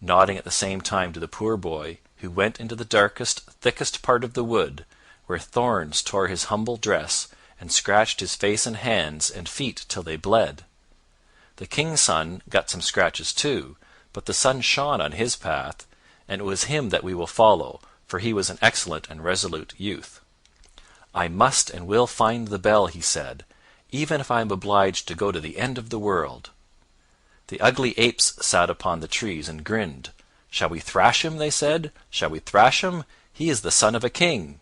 nodding at the same time to the poor boy, who went into the darkest, thickest part of the wood, where thorns tore his humble dress, and scratched his face and hands and feet till they bled. The king's son got some scratches too, but the sun shone on his path, and it was him that we will follow, for he was an excellent and resolute youth. "I must and will find the bell," he said, "even if I am obliged to go to the end of the world." The ugly apes sat upon the trees and grinned. "Shall we thrash him?" they said. "Shall we thrash him? He is the son of a king."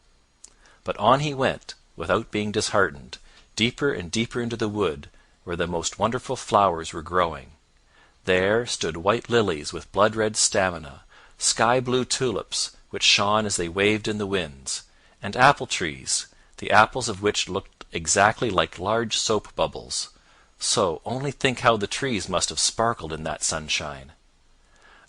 But on he went, without being disheartened, deeper and deeper into the wood, where the most wonderful flowers were growing. There stood white lilies with blood-red stamina, sky-blue tulips, which shone as they waved in the winds, and apple trees, the apples of which looked exactly like large soap bubbles. So only think how the trees must have sparkled in that sunshine.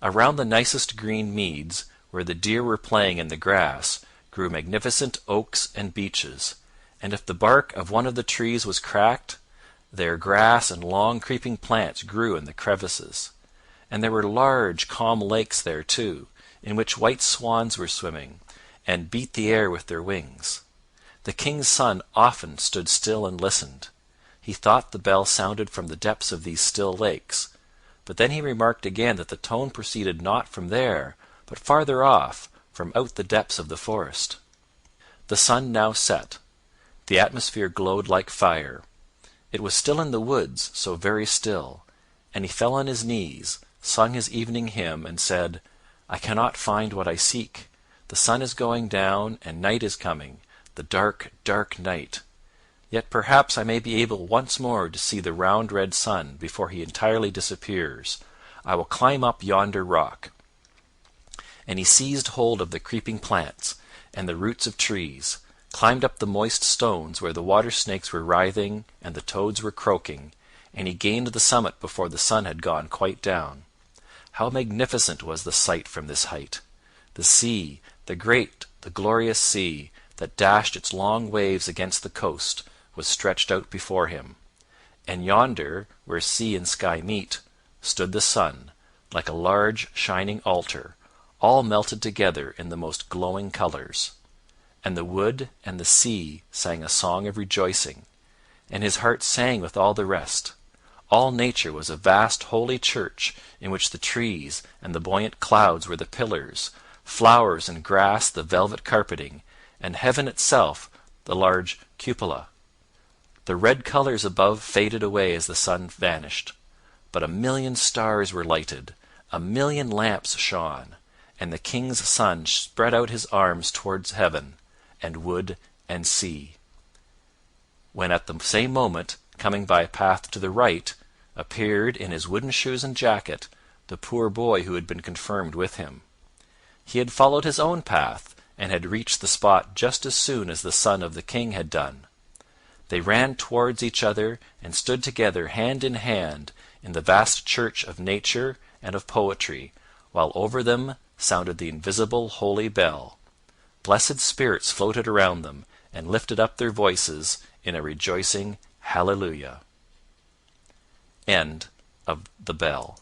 Around the nicest green meads, where the deer were playing in the grass, grew magnificent oaks and beeches, and if the bark of one of the trees was cracked, there grass and long creeping plants grew in the crevices. And there were large calm lakes there too, in which white swans were swimming, and beat the air with their wings. The king's son often stood still and listened. He thought the bell sounded from the depths of these still lakes, but then he remarked again that the tone proceeded not from there, but farther off, from out the depths of the forest. The sun now set. The atmosphere glowed like fire. It was still in the woods, so very still, and he fell on his knees, sung his evening hymn, and said, "I cannot find what I seek. The sun is going down, and night is coming, the dark, dark night. Yet perhaps I may be able once more to see the round red sun before he entirely disappears. I will climb up yonder rock." And he seized hold of the creeping plants and the roots of trees, climbed up the moist stones where the water snakes were writhing and the toads were croaking, and he gained the summit before the sun had gone quite down. How magnificent was the sight from this height! The sea, the great, the glorious sea, that dashed its long waves against the coast, was stretched out before him. And yonder, where sea and sky meet, stood the sun, like a large shining altar, all melted together in the most glowing colors. And the wood and the sea sang a song of rejoicing, and his heart sang with all the rest. All nature was a vast holy church in which the trees and the buoyant clouds were the pillars, flowers and grass the velvet carpeting, and heaven itself the large cupola. The red colors above faded away as the sun vanished, but 1,000,000 stars were lighted, 1,000,000 lamps shone, and the king's son spread out his arms towards heaven, and wood and sea. When at the same moment, coming by a path to the right, appeared, in his wooden shoes and jacket, the poor boy who had been confirmed with him. He had followed his own path, and had reached the spot just as soon as the son of the king had done. They ran towards each other and stood together hand in hand in the vast church of nature and of poetry, while over them sounded the invisible holy bell. Blessed spirits floated around them and lifted up their voices in a rejoicing hallelujah. End of The Bell.